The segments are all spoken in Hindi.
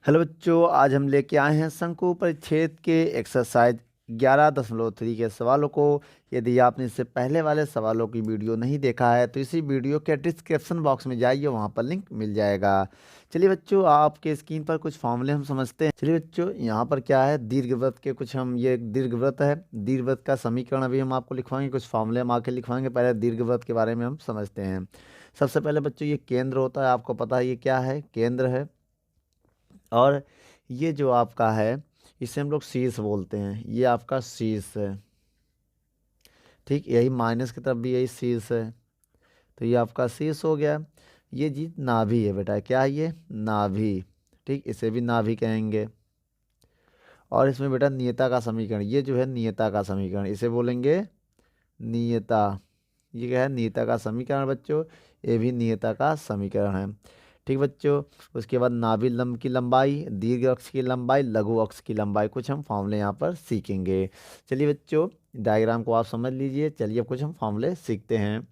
हेलो बच्चों, आज हम लेके आए हैं शंकु परिच्छेद के एक्सरसाइज 11.3 के सवालों को। यदि आपने इससे पहले वाले सवालों की वीडियो नहीं देखा है तो इसी वीडियो के डिस्क्रिप्शन बॉक्स में जाइए, वहाँ पर लिंक मिल जाएगा। चलिए बच्चों, आपके स्क्रीन पर कुछ फॉर्मूले हम समझते हैं। चलिए बच्चों, यहाँ पर क्या है, दीर्घवृत्त के कुछ हम ये एक दीर्घवृत्त है, दीर्घवृत्त का समीकरण अभी हम आपको लिखवाएंगे, कुछ फॉर्मूले हम आके लिखवाएंगे। पहले दीर्घवृत्त के बारे में हम समझते हैं। सबसे पहले बच्चों, ये केंद्र होता है, आपको पता है ये क्या है, केंद्र है। और ये जो आपका है, इसे हम लोग शीर्ष बोलते हैं, ये आपका शीर्ष है। ठीक, यही माइनस की तरफ भी यही शीर्ष है, तो ये आपका शीर्ष हो गया। ये जी नाभि है बेटा, क्या है ये, नाभि। ठीक, इसे भी नाभि कहेंगे। और इसमें बेटा नियता का समीकरण, ये जो है नियता का समीकरण, इसे बोलेंगे नियता। ये क्या है, नियता का समीकरण बच्चों, ये भी नियता का समीकरण है। ठीक बच्चों, उसके बाद नाभि लंब की लंबाई, दीर्घ अक्ष की लंबाई, लघु अक्ष की लंबाई, कुछ हम फॉर्मूले यहाँ पर सीखेंगे। चलिए बच्चों, डायग्राम को आप समझ लीजिए। चलिए अब कुछ हम फॉर्मूले सीखते हैं।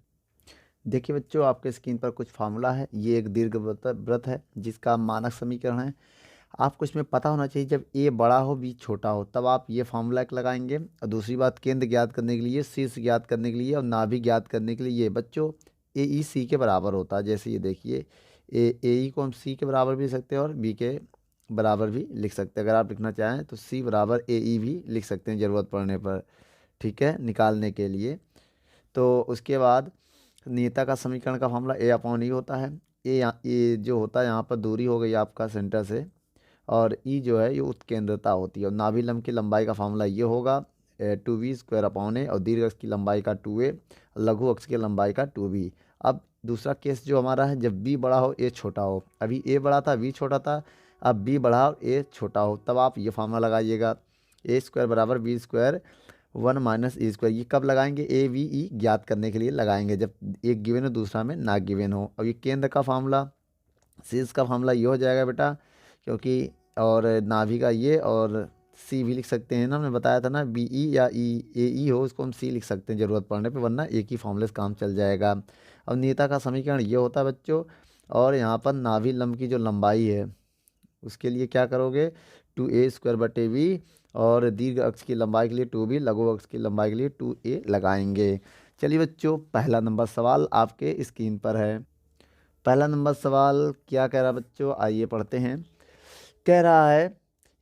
देखिए बच्चों, आपके स्क्रीन पर कुछ फार्मूला है। ये एक दीर्घ वृत्त वृत्त है जिसका मानक समीकरण है। आपको इसमें पता होना चाहिए, जब ए बड़ा हो बी छोटा हो तब आप ये फार्मूला एक लगाएंगे। और दूसरी बात, केंद्र ज्ञात करने के लिए, शीर्ष ज्ञात करने के लिए और नाभि ज्ञात करने के लिए ये बच्चों ए ई सी के बराबर होता है। जैसे ये देखिए, ए ई को हम सी के बराबर भी लिख सकते हैं और बी के बराबर भी लिख सकते हैं। अगर आप लिखना चाहें तो सी बराबर ए ई भी लिख सकते हैं ज़रूरत पड़ने पर। ठीक है, निकालने के लिए। तो उसके बाद नियता का समीकरण का फॉर्मूला ए अपॉन ई होता है। ए जो होता है यहाँ पर दूरी हो गई आपका सेंटर से, और ई जो है ये उत्केंद्रता होती है। और नाभि लंब की लंबाई का फॉर्मूला ये होगा 2v² अपॉन ए, और दीर्घ अक्ष की लंबाई का 2a, लघु अक्ष की लंबाई का 2b। अब दूसरा केस जो हमारा है, जब b बड़ा हो ए छोटा हो, अभी a बड़ा था v छोटा था, अब b बड़ा हो a छोटा हो, तब आप ये फॉर्मूला लगाइएगा, a² बराबर b² 1 माइनस ई स्क्वायर। ये कब लगाएंगे, ए वी ई ज्ञात करने के लिए लगाएंगे, जब एक गिवन हो दूसरा में ना गिवन हो। और ये केंद्र का फार्मूला, शीर्ष का फार्मूला ये हो जाएगा बेटा, क्योंकि और नाभि का ये, और सी भी लिख सकते हैं ना, हमने बताया था ना, बी ई या ई ए ई हो उसको हम सी लिख सकते हैं ज़रूरत पड़ने पे, वरना एक ही फॉर्मूले से काम चल जाएगा। अब नियता का समीकरण ये होता है बच्चों। और यहाँ पर नाभि लंब की जो लंबाई है उसके लिए क्या करोगे, 2a² / v, और दीर्घ अक्ष की लंबाई के लिए 2b, लघु अक्ष की लंबाई के लिए 2a लगाएंगे। चलिए बच्चों, पहला नंबर सवाल आपके स्क्रीन पर है। पहला नंबर सवाल क्या कह रहा है बच्चों, आइए पढ़ते हैं। कह रहा है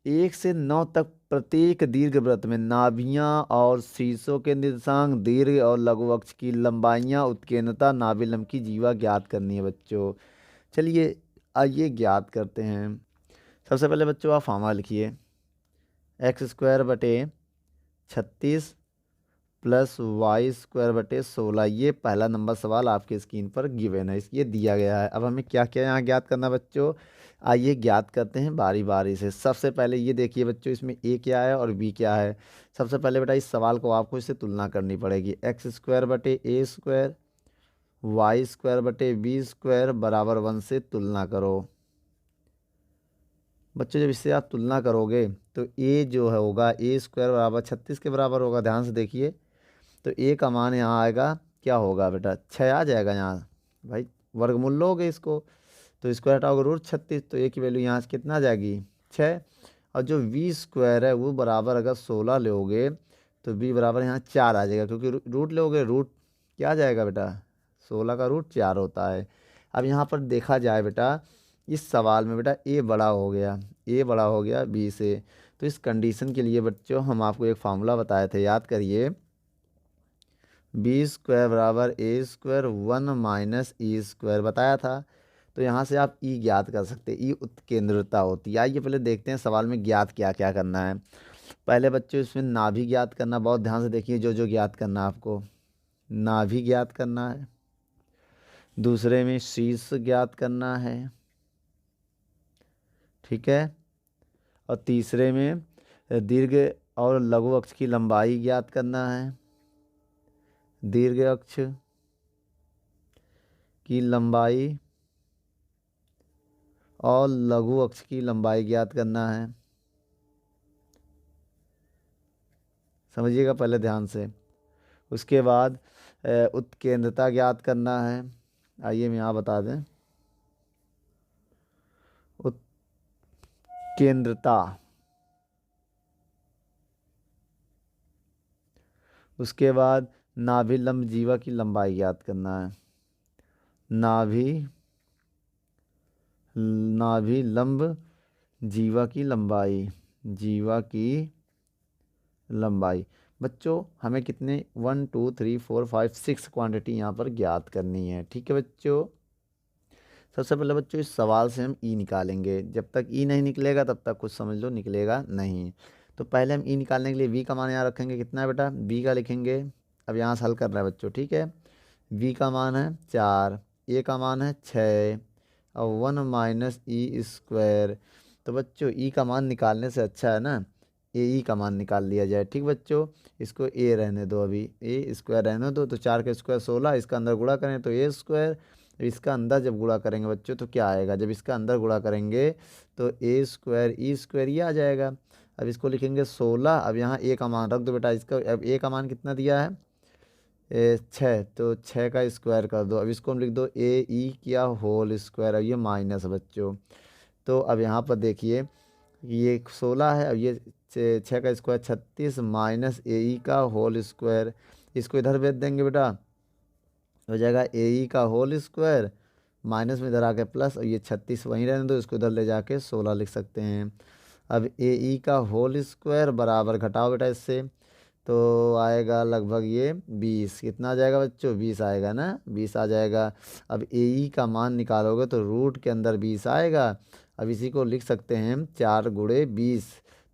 1 से 9 तक प्रत्येक दीर्घवृत्त में नाभियां और शीर्षों के निर्देशांक, दीर्घ और लघु अक्ष की लंबाइयां, उत्कीर्णता, नाभि लंब की जीवा ज्ञात करनी है बच्चों। चलिए आइए ज्ञात करते हैं। सबसे पहले बच्चों आप फार्मूला लिखिए, x² / 36 प्लस y² / 16। ये पहला नंबर सवाल आपके स्क्रीन पर गिवन है, ये दिया गया है। अब हमें क्या क्या यहाँ ज्ञात करना बच्चों, आइए ज्ञात करते हैं बारी बारी से। सबसे पहले ये देखिए बच्चों, इसमें a क्या है और b क्या है। सबसे पहले बेटा इस सवाल को आपको इससे तुलना करनी पड़ेगी। x² / a² y² / b² बराबर 1 से तुलना करो। बच्चों जब इससे आप तुलना करोगे तो a जो है होगा a² बराबर 36 के बराबर होगा। ध्यान से देखिए, तो a का मान यहाँ आएगा, क्या होगा बेटा, 6 आ जाएगा यहाँ। भाई वर्गमूल लोगे इसको, तो स्क्वायर हटाओगे √36, तो a की वैल्यू यहाँ से कितना आ जाएगी, 6। और जो v² है वो बराबर अगर 16 लोगे तो b बराबर यहाँ 4 आ जाएगा, क्योंकि रूट लोगे, रूट क्या आ जाएगा बेटा, 16 का रूट 4 होता है। अब यहाँ पर देखा जाए बेटा, इस सवाल में बेटा a बड़ा हो गया, b से। तो इस कंडीशन के लिए बच्चों हम आपको एक फार्मूला बताए थे, याद करिए, b² बराबर a² 1 माइनस e² बताया था। तो यहाँ से आप ई ज्ञात कर सकते हैं, ई उत्केंद्रता होती है। आइए पहले देखते हैं सवाल में ज्ञात क्या क्या करना है। पहले बच्चों इसमें नाभि ज्ञात करना, बहुत ध्यान से देखिए, जो जो ज्ञात करना है आपको, नाभि ज्ञात करना है। दूसरे में शीर्ष ज्ञात करना है, ठीक है। और तीसरे में दीर्घ और लघु अक्ष की लंबाई ज्ञात करना है, दीर्घ अक्ष की लंबाई और लघु अक्ष की लंबाई ज्ञात करना है। समझिएगा पहले ध्यान से। उसके बाद उत्केंद्रता ज्ञात करना है। आइए मैं यहाँ बता दें, उत्केंद्रता। उसके बाद नाभिलंब जीवा की लंबाई ज्ञात करना है। नाभि नाभिलंब जीवा की लंबाई, जीवा की लंबाई। बच्चों हमें कितने 1 2 3 4 5 6 क्वांटिटी यहाँ पर ज्ञात करनी है। ठीक है बच्चों, सबसे पहले बच्चों इस सवाल से हम ई निकालेंगे। जब तक ई नहीं निकलेगा तब तक कुछ समझ लो निकलेगा नहीं। तो पहले हम ई निकालने के लिए वी का मान यहाँ रखेंगे। कितना है बेटा, बी का लिखेंगे। अब यहाँ से हल कर रहे हैं बच्चों। ठीक है, वी का मान है 4, ए का मान है 6 और 1 माइनस ई स्क्वायर। तो बच्चों ई का मान निकालने से अच्छा है ना ए ई का मान निकाल लिया जाए। ठीक बच्चों, इसको ए रहने दो, अभी ए स्क्वायर रहने दो। तो 4 का स्क्वायर 16, इसका अंदर गुणा करें तो ए स्क्वायर। इसका अंदर जब गुणा करेंगे बच्चों तो क्या आएगा, जब इसका अंदर गुणा करेंगे तो ए स्क्वायर ई स्क्वायर ये आ जाएगा। अब इसको लिखेंगे 16। अब यहाँ ए का मान रख दो बेटा। इसका अब ए का मान कितना दिया है 6, तो 6 का स्क्वायर कर दो। अब इसको हम लिख दो ए ई किया होल स्क्वायर। अब ये माइनस बच्चों। तो अब यहाँ पर देखिए ये 16 है, अब ये 6 का स्क्वायर 36 माइनस ए ई का होल स्क्वायर। इसको इधर भेज देंगे बेटा, हो जाएगा ए ई का होल स्क्वायर माइनस में इधर आके प्लस। और ये 36 वहीं रहने दो, इसको इधर ले जाके 16 लिख सकते हैं। अब ए ई का होल स्क्वायर बराबर घटाओ बेटा इससे, तो आएगा लगभग ये 20। कितना आ जाएगा बच्चों, 20 आएगा ना, 20 आ जाएगा। अब ए ई का मान निकालोगे तो रूट के अंदर 20 आएगा। अब इसी को लिख सकते हैं हम 4 गुणे 20।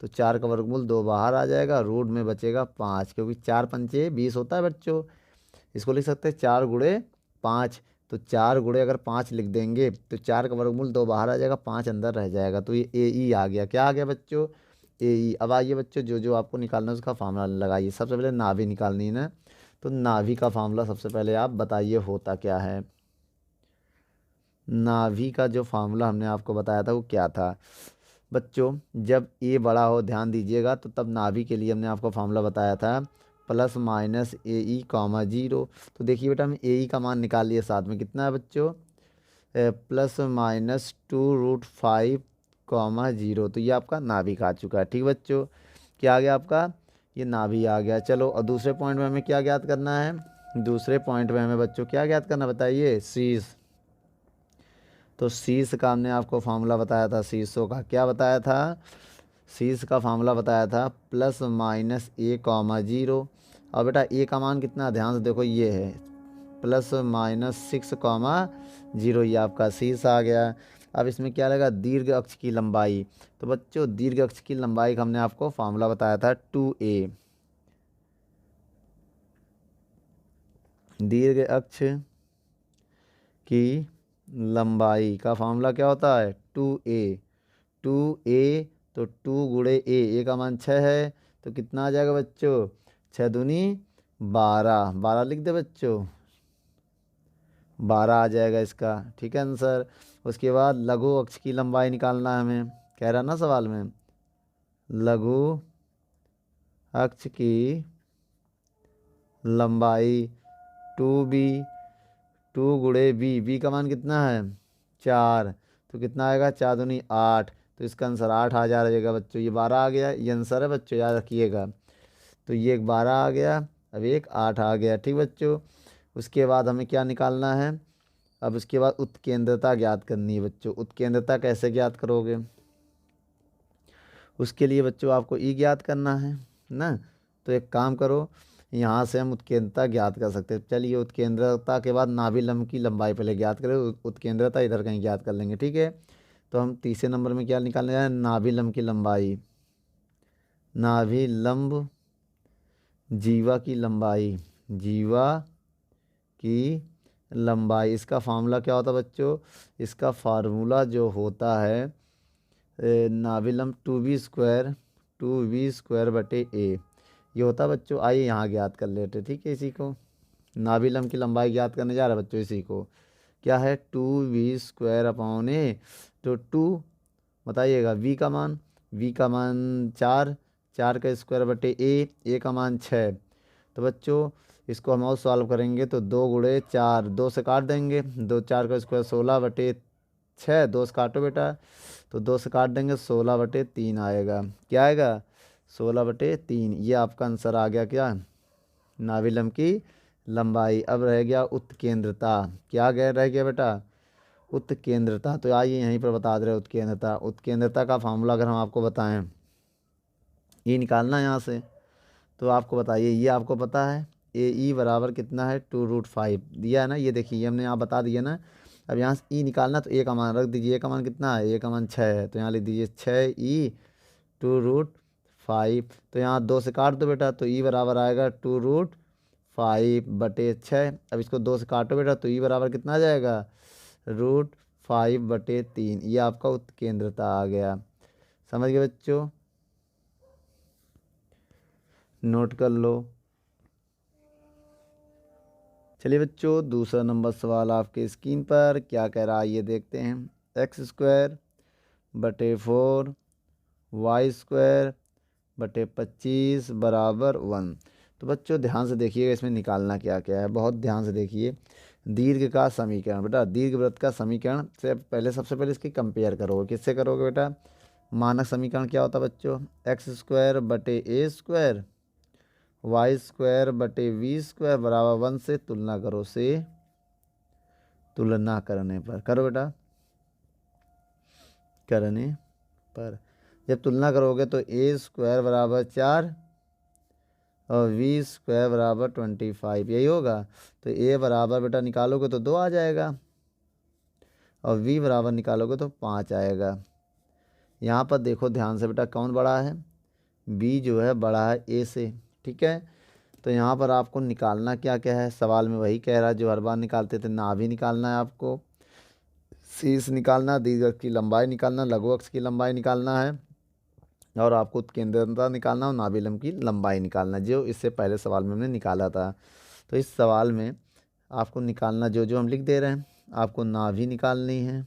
तो 4 का वर्गमूल 2 बाहर आ जाएगा, रूट में बचेगा 5, क्योंकि 4 पंचे 20 होता है बच्चों। इसको लिख सकते हैं 4 गुणे 5। तो 4 गुणे अगर 5 लिख देंगे तो 4 का वर्गमूल 2 बाहर आ जाएगा, 5 अंदर रह जाएगा। तो ये ए ई आ गया। क्या आ गया बच्चों, ए ई। अब आइए बच्चों जो जो आपको निकालना है उसका फार्मूला लगाइए। सबसे पहले नाभि निकालनी है ना, तो नाभि का फार्मूला सबसे पहले आप बताइए होता क्या है। नाभि का जो फार्मूला हमने आपको बताया था वो क्या था बच्चों, जब ए बड़ा हो ध्यान दीजिएगा, तो तब नाभि के लिए हमने आपको फार्मूला बताया था प्लस माइनस ए ई कॉमा 0। तो देखिए बेटा हम ए ई का मान निकाल लिए, साथ में कितना है बच्चों प्लस माइनस 2√5 कॉमा 0। तो ये आपका नाभिक आ चुका है। ठीक बच्चों, क्या आ गया आपका, ये नाभि आ गया। चलो और दूसरे पॉइंट में हमें क्या ज्ञात करना है, दूसरे पॉइंट में हमें बच्चों क्या ज्ञात करना बताइए, शीर्ष। तो शीर्ष का हमने आपको फार्मूला बताया था, शीर्षों का क्या बताया था, शीर्ष का फार्मूला बताया था प्लस माइनस ए कॉमा 0। और बेटा ए का मान कितना, ध्यान से देखो ये है प्लस माइनस 6 कॉमा 0, ये आपका शीर्ष आ गया। अब इसमें क्या लगा, दीर्घ अक्ष की लंबाई। तो बच्चों दीर्घ अक्ष की लंबाई का हमने आपको फार्मूला बताया था 2a। दीर्घ अक्ष की लंबाई का फार्मूला क्या होता है 2a। 2a तो 2 गुणे ए का मान 6 है, तो कितना आ जाएगा बच्चों 6 दूनी 12, 12 लिख दे बच्चों, 12 आ जाएगा इसका। ठीक है आंसर। उसके बाद लघु अक्ष की लंबाई निकालना है हमें, कह रहा ना सवाल में, लघु अक्ष की लंबाई 2b। 2 गुणे बी का मान कितना है 4, तो कितना आएगा 4 दूनी 8, तो इसका आंसर 8 आ जाएगा बच्चों। ये 12 आ गया, ये आंसर है बच्चों, याद रखिएगा। तो ये एक 12 आ गया, अब एक 8 आ गया। ठीक बच्चों, उसके बाद हमें क्या निकालना है, अब उसके बाद उत्केंद्रता ज्ञात करनी है बच्चों। उत्केंद्रता कैसे ज्ञात करोगे, उसके लिए बच्चों आपको ई ज्ञात करना है ना। तो एक काम करो, यहाँ से हम उत्केंद्रता ज्ञात कर सकते हैं। चलिए उत्केंद्रता के बाद नाभिलंब की लंबाई पहले ज्ञात करें, उत्केंद्रता इधर कहीं ज्ञात कर लेंगे। ठीक है, तो हम तीसरे नंबर में क्या निकालने जा रहे हैं, नाभिलंब की लंबाई। नाभिलंब जीवा की लंबाई, जीवा की लंबाई। इसका फार्मूला क्या होता है बच्चों, इसका फार्मूला जो होता है नाभिलंब 2b² बटे a, ये होता है बच्चों। आइए यहाँ ज्ञात कर लेते, ठीक है। इसी को नाभिलंब की लंबाई ज्ञात करने जा रहा है बच्चों। इसी को क्या है 2b² अपॉन a। तो 2 बताइएगा, v का मान 4, 4 का स्क्वायर बटे a का मान 6। तो बच्चों इसको हम और सॉल्व करेंगे तो 2 गुणे 4, 2 से काट देंगे, 2 4 का स्क्वायर 16 बटे 6, 2 से काटो बेटा, तो 2 से काट देंगे 16/3 आएगा। क्या आएगा? 16/3। ये आपका आंसर आ गया क्या? नाभिलंब की लंबाई। अब रह गया उत्केंद्रता। क्या रह गया बेटा? उत्केंद्रता। तो आइए यहीं पर बता दे रहे उत्केंद्रता। उत्केंद्रता का फार्मूला अगर हम आपको बताएं, ये निकालना है यहाँ से, तो आपको बताइए, ये आपको पता है ए ई बराबर कितना है? 2√5 दिया है ना, ये देखिए, ये हमने यहाँ बता दिया ना। अब यहाँ से ई निकालना, तो ए का मान रख दीजिए। ए का मान कितना है? ए का मान 6 है, तो यहाँ लिख दीजिए 6e/2√5। तो यहाँ 2 से काट दो बेटा, तो ई बराबर आएगा 2√5/6। अब इसको 2 से काटो बेटा, तो ई बराबर कितना आ जाएगा? √5/3। ये आपका उत्केंद्रता आ गया। समझ गए बच्चों? नोट कर लो। चलिए बच्चों, दूसरा नंबर सवाल आपके स्क्रीन पर क्या कह रहा है ये देखते हैं। x²/4 y²/25 बराबर 1। तो बच्चों ध्यान से देखिएगा, इसमें निकालना क्या क्या है, बहुत ध्यान से देखिए। दीर्घ का समीकरण बेटा, दीर्घवृत्त का समीकरण से पहले, सबसे पहले इसकी कंपेयर करोगे। किससे करोगे बेटा? मानक समीकरण क्या होता है बच्चों? x²/a² y²/v² बराबर 1 से तुलना करो। से तुलना करने पर, करो बेटा, करने पर जब तुलना करोगे तो a² बराबर 4 और v² बराबर 25, यही होगा। तो a बराबर बेटा निकालोगे तो 2 आ जाएगा, और v बराबर निकालोगे तो 5 आएगा। यहाँ पर देखो ध्यान से बेटा, कौन बड़ा है? b जो है बड़ा है a से, ठीक है। तो यहाँ पर आपको निकालना क्या क्या है? सवाल में वही कह रहा है जो हर बार निकालते थे, नाभि निकालना है आपको, शीर्ष निकालना, दीर्घ अक्ष की लंबाई निकालना, लघु अक्ष की लंबाई निकालना है, और आपको उत्केंद्रता निकालना और नाभिलंब की लंबाई निकालना, जो इससे पहले सवाल में हमने निकाला था। तो इस सवाल में आपको निकालना जो जो हम लिख दे रहे हैं, आपको नाभि निकालनी है।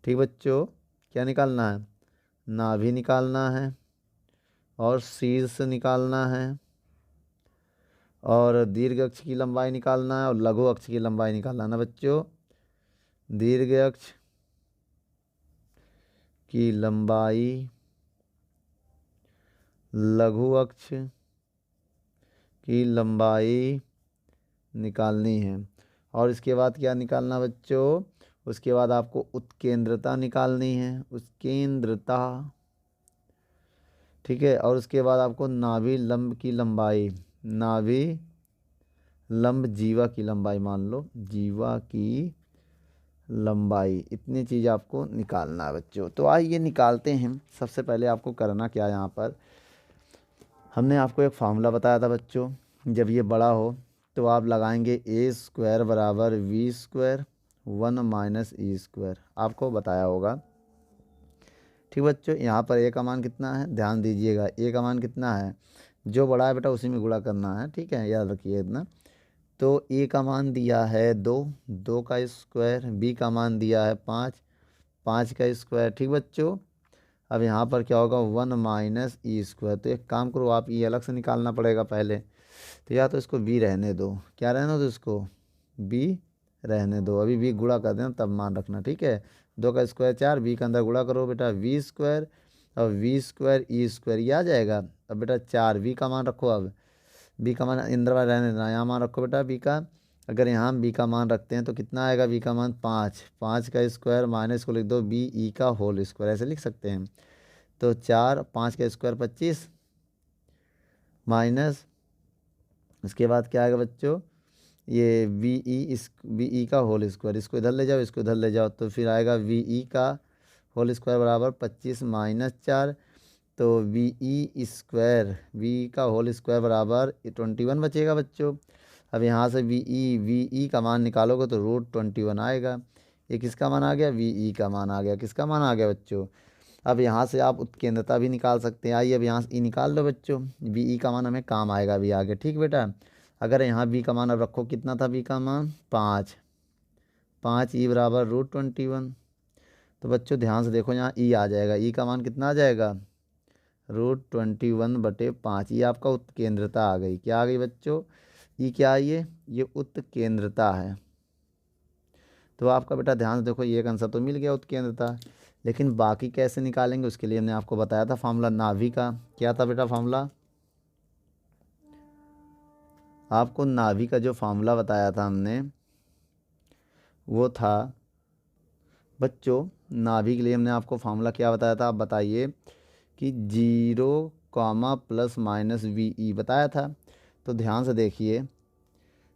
ठीक बच्चों, क्या निकालना है? नाभि निकालना है, और शीर्ष निकालना है, और दीर्घ अक्ष की लंबाई निकालना है, और लघु अक्ष की लंबाई निकालना है ना बच्चों। दीर्घ अक्ष की लंबाई, लघु अक्ष की लंबाई निकालनी है। और इसके बाद क्या निकालना बच्चों? उसके बाद आपको उत्केंद्रता निकालनी है, उत्केंद्रता, ठीक है। और उसके बाद आपको नाभि लंब की लंबाई, नाभि लंब जीवा की लंबाई, मान लो जीवा की लंबाई, इतनी चीज़ आपको निकालना है बच्चों। तो आइए निकालते हैं। सबसे पहले आपको करना क्या है, यहाँ पर हमने आपको एक फार्मूला बताया था बच्चों, जब ये बड़ा हो तो आप लगाएंगे a² बराबर v² 1 - e², आपको बताया होगा। ठीक बच्चों, यहाँ पर a का मान कितना है? ध्यान दीजिएगा, a का मान कितना है? जो बड़ा है बेटा उसी में गुणा करना है, ठीक है, याद रखिए इतना। तो a का मान दिया है 2, 2 का स्क्वायर, b का मान दिया है 5, 5 का स्क्वायर। ठीक बच्चों, अब यहाँ पर क्या होगा? 1 - e²। तो एक काम करो, आप ये अलग से निकालना पड़ेगा पहले। तो या तो इसको b रहने दो, क्या रहने दो इसको? b रहने दो, अभी b गुणा कर देना तब मान रखना, ठीक है। 2 का स्क्वायर 4, b के अंदर गुणा करो बेटा v² और v² e² ये आ जाएगा। अब बेटा 4, b का मान रखो, अब b का मान इंद्र में रहने देना, यहाँ मान रखो बेटा b का। अगर यहाँ हम b का मान रखते हैं तो कितना आएगा? b का मान 5, 5 का स्क्वायर माइनस को लिख दो b e का होल स्क्वायर, ऐसे लिख सकते हैं। तो 4, 5 का स्क्वायर 25 माइनस, इसके बाद क्या आएगा बच्चों? ये वी ई का होल स्क्वायर, इसको इधर ले जाओ, इसको इधर ले जाओ, तो फिर आएगा वी ई का होल स्क्वायर बराबर 25 - 4। तो वी का होल स्क्वायर बराबर 21 बचेगा बच्चों। अब यहाँ से वी ई का मान निकालोगे तो √21 आएगा। ये किसका मान आ गया? वी ई का मान आ गया। किसका मान आ गया बच्चों? अब यहाँ से आप उत्केंद्रता भी निकाल सकते हैं। आइए अब यहाँ से ई निकाल लो बच्चों, वी ई का मान हमें काम आएगा अभी आगे, ठीक बेटा। अगर यहाँ बी का मान अब रखो, कितना था बी का मान? 5, 5 ई बराबर √21। तो बच्चों ध्यान से देखो, यहाँ ई आ जाएगा, ई का मान कितना आ जाएगा? √21/5। ये आपका उत्केंद्रता आ गई। क्या आ गई बच्चों? ई क्या है? ये उत्केंद्रता है। तो आपका बेटा ध्यान से देखो, ये एक आंसर तो मिल गया उत्केंद्रता। लेकिन बाकी कैसे निकालेंगे उसके लिए हमने आपको बताया था फार्मूला नाभि का। क्या था बेटा फार्मूला? आपको नाभि का जो फार्मूला बताया था हमने वो था बच्चों, नाभि के लिए हमने आपको फार्मूला क्या बताया था, आप बताइए। कि 0, ± बताया था। तो ध्यान से देखिए,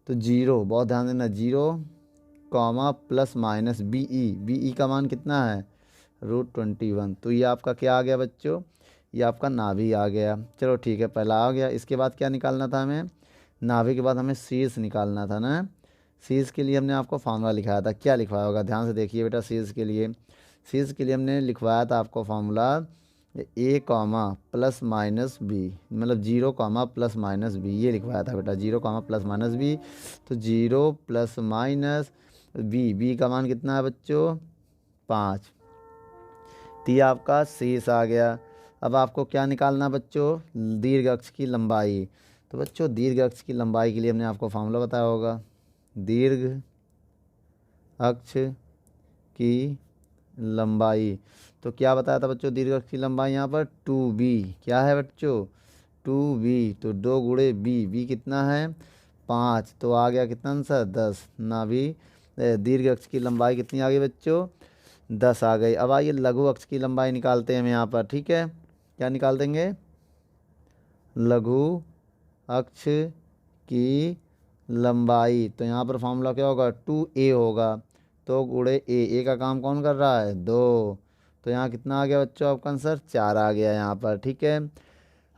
तो 0, बहुत ध्यान देना, 0, ± का मान कितना है? √21। तो ये आपका क्या आ गया बच्चों? ये आपका नाभि आ गया। चलो ठीक है, पहला आ गया। इसके बाद क्या निकालना था हमें? नाभि के बाद हमें शीर्ष निकालना था ना। शीर्ष के लिए हमने आपको फार्मूला लिखाया था, क्या लिखवाया होगा ध्यान से देखिए बेटा। शीर्ष के लिए हमने लिखवाया था आपको फार्मूला A, ± B, मतलब 0, ± B, ये लिखवाया था बेटा, 0, ± B। तो 0 ± B का मान कितना है बच्चों? 5। तो ये आपका शीर्ष आ गया। अब आपको क्या निकालना बच्चों? दीर्घ अक्ष की लंबाई। तो बच्चों दीर्घ अक्ष की लंबाई के लिए हमने आपको फार्मूला बताया होगा, दीर्घ अक्ष की लंबाई। तो क्या बताया था बच्चों दीर्घ अक्ष की लंबाई? यहाँ पर 2b। क्या है बच्चों? 2b। तो 2 × b कितना है? 5। तो आ गया कितना आंसर? 10। नाभि दीर्घ अक्ष की लंबाई कितनी आ गई बच्चों? 10 आ गई। अब आइए लघु अक्ष की लंबाई निकालते हैं हम यहाँ पर, ठीक है। क्या निकाल देंगे? लघु अक्ष की लंबाई। तो यहाँ पर फॉर्मूला क्या होगा? 2a होगा। तो गुणे ए का काम कौन कर रहा है? 2। तो यहाँ कितना आ गया बच्चों आपका आंसर? 4 आ गया यहाँ पर, ठीक है।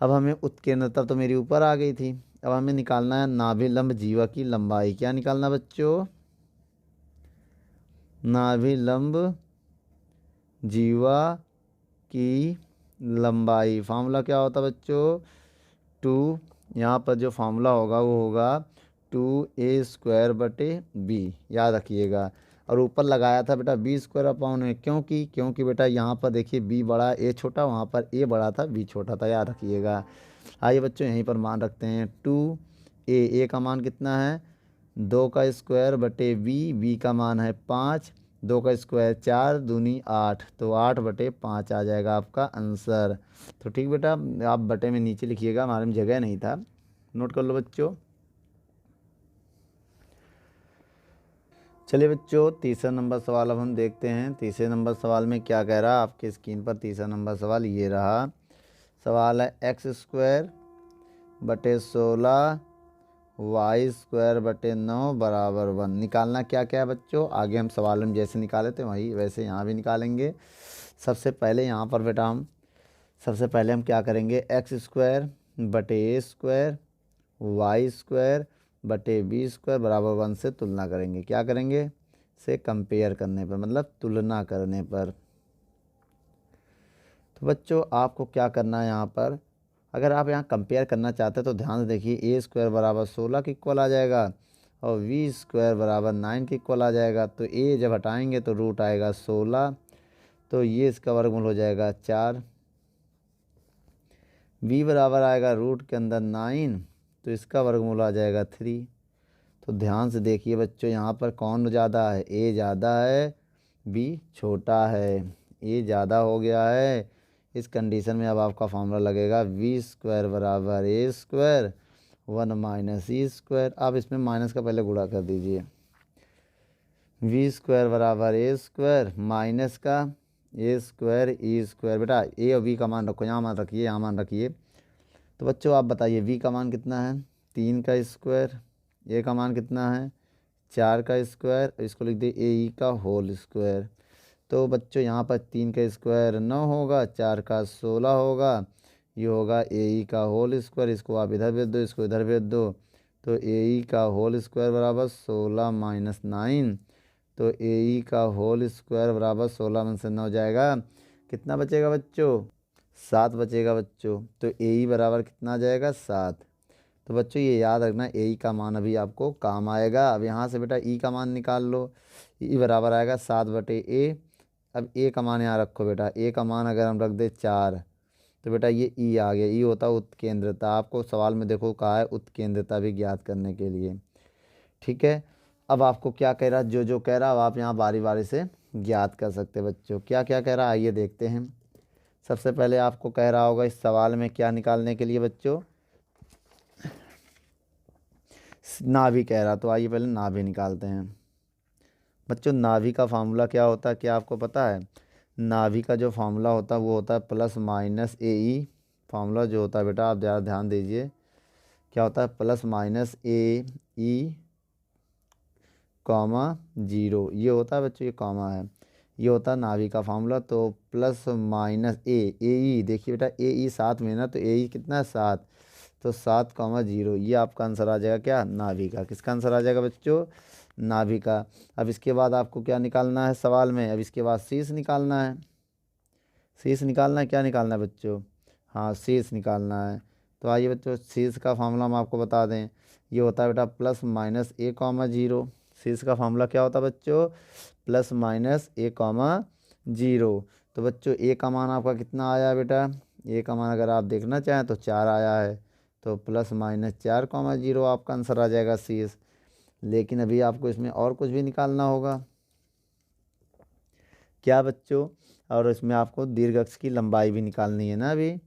अब हमें उत्केंद्रता तो मेरी ऊपर आ गई थी। अब हमें निकालना है नाभिलंब जीवा की लंबाई। क्या निकालना बच्चों? नाभिलंब जीवा की लंबाई। फार्मूला क्या होता बच्चों? 2, यहाँ पर जो फार्मूला होगा वो होगा 2a² / b, याद रखिएगा। और ऊपर लगाया था बेटा b²/a, क्योंकि बेटा यहाँ पर देखिए b बड़ा a छोटा, वहाँ पर a बड़ा था b छोटा था, याद रखिएगा। आइए बच्चों यहीं पर मान रखते हैं 2a का मान कितना है? 2² / b का मान है 5, 2² 4, दूनी 8, तो 8/5 आ जाएगा आपका आंसर। तो ठीक बेटा, आप बटे में नीचे लिखिएगा, हमारे में जगह नहीं था, नोट कर लो बच्चों। चलिए बच्चों, तीसरा नंबर सवाल अब हम देखते हैं। तीसरे नंबर सवाल में क्या कह रहा है आपके स्क्रीन पर? तीसरा नंबर सवाल ये रहा। सवाल है x² / 16 y² / 9 = 1। निकालना क्या क्या है बच्चों? आगे हम सवाल में जैसे निकाले थे वही वैसे यहाँ भी निकालेंगे। सबसे पहले यहाँ पर बेटा हम क्या करेंगे? x² / a² y² / b² = 1 से तुलना करेंगे। क्या करेंगे? से कंपेयर करने पर, मतलब तुलना करने पर। तो बच्चों आपको क्या करना है यहाँ पर? अगर आप यहाँ कंपेयर करना चाहते हैं तो ध्यान से देखिए, a² = 16 के इक्वल आ जाएगा और v² = 9 के इक्वल आ जाएगा। तो a जब हटाएंगे तो रूट आएगा 16, तो ये इसका वर्गमूल हो जाएगा 4। v बराबर आएगा रूट के अंदर 9, तो इसका वर्गमूल आ जाएगा 3। तो ध्यान से देखिए बच्चों, यहाँ पर कौन ज़्यादा है? a ज़्यादा है, b छोटा है। a ज़्यादा हो गया है। इस कंडीशन में अब आपका फॉर्मूला लगेगा v² = a², 1 - e²। आप इसमें माइनस का पहले गुणा कर दीजिए। v² = a² माइनस का a² e²। बेटा a और v का मान रखो, यहाँ मान रखिए, यहाँ मान रखिए। तो बच्चों आप बताइए v का मान कितना है? 3 का स्क्वायर। a का मान कितना है? 4 का स्क्वायर। इसको लिख दिए a का होल स्क्वायर। तो बच्चों यहाँ पर 3 का स्क्वायर 9 होगा, 4 का 16 होगा, ये होगा a का होल स्क्वायर। इसको आप इधर भेज दो, इसको इधर भेज दो। तो a का होल स्क्वायर बराबर 16 - 9। तो a का होल स्क्वायर बराबर 16 में से 9 जाएगा, कितना बचेगा बच्चों? 7 बचेगा बच्चों। तो a बराबर कितना आ जाएगा? 7। तो बच्चों ये याद रखना, ए का मान अभी आपको काम आएगा। अब यहाँ से बेटा ई का मान निकाल लो। ई बराबर आएगा 7/a। अब ए का मान यहाँ रखो बेटा, ए का मान अगर हम रख दे 4, तो बेटा ये ई आ गया। ई होता है उत्केंद्रता। आपको सवाल में देखो कहा है उत्केंद्रता भी ज्ञात करने के लिए, ठीक है। अब आपको क्या कह रहा, जो जो कह रहा अब आप यहाँ बारी बारी से ज्ञात कर सकते हैं बच्चों। क्या क्या कह रहा आइए देखते हैं। सबसे पहले आपको कह रहा होगा इस सवाल में क्या निकालने के लिए बच्चों, नाभि कह रहा, तो आइए पहले नाभि निकालते हैं बच्चों। नाभि का फार्मूला क्या होता है, क्या आपको पता है? नाभि का जो फार्मूला होता है वो होता है प्लस माइनस ए ई। फार्मूला जो होता है बेटा आप ज़रा ध्यान दीजिए, क्या होता है? प्लस माइनस ए ई कॉमा जीरो, ये होता है बच्चों, ये कॉमा है, ये होता है नाभि का फार्मूला। तो प्लस माइनस ए ई, देखिए बेटा ए ई साथ में ना, तो ए ई कितना है 7, तो 7 कॉमा जीरो, ये आपका आंसर आ जाएगा क्या? नाभि का। किसका आंसर आ जाएगा बच्चों? नाभि का। अब इसके बाद आपको क्या निकालना है सवाल में? अब इसके बाद शीर्ष निकालना है। शीर्ष निकालना है, क्या निकालना है बच्चों? हाँ शीर्ष निकालना है। तो आइए बच्चों शीर्ष का फार्मूला हम आपको बता दें, ये होता है बेटा प्लस माइनस ए कॉमा जीरो। शीर्ष का फार्मूला क्या होता है बच्चों? प्लस माइनस ए कॉमा जीरो। तो बच्चों ए का मान आपका कितना आया बेटा? ए का मान अगर आप देखना चाहें तो 4 आया है, तो प्लस माइनस 4 कॉमा जीरो आपका आंसर आ जाएगा शीर्ष। लेकिन अभी आपको इसमें और कुछ भी निकालना होगा। क्या बच्चों? और इसमें आपको दीर्घ अक्ष की लंबाई भी निकालनी है ना अभी।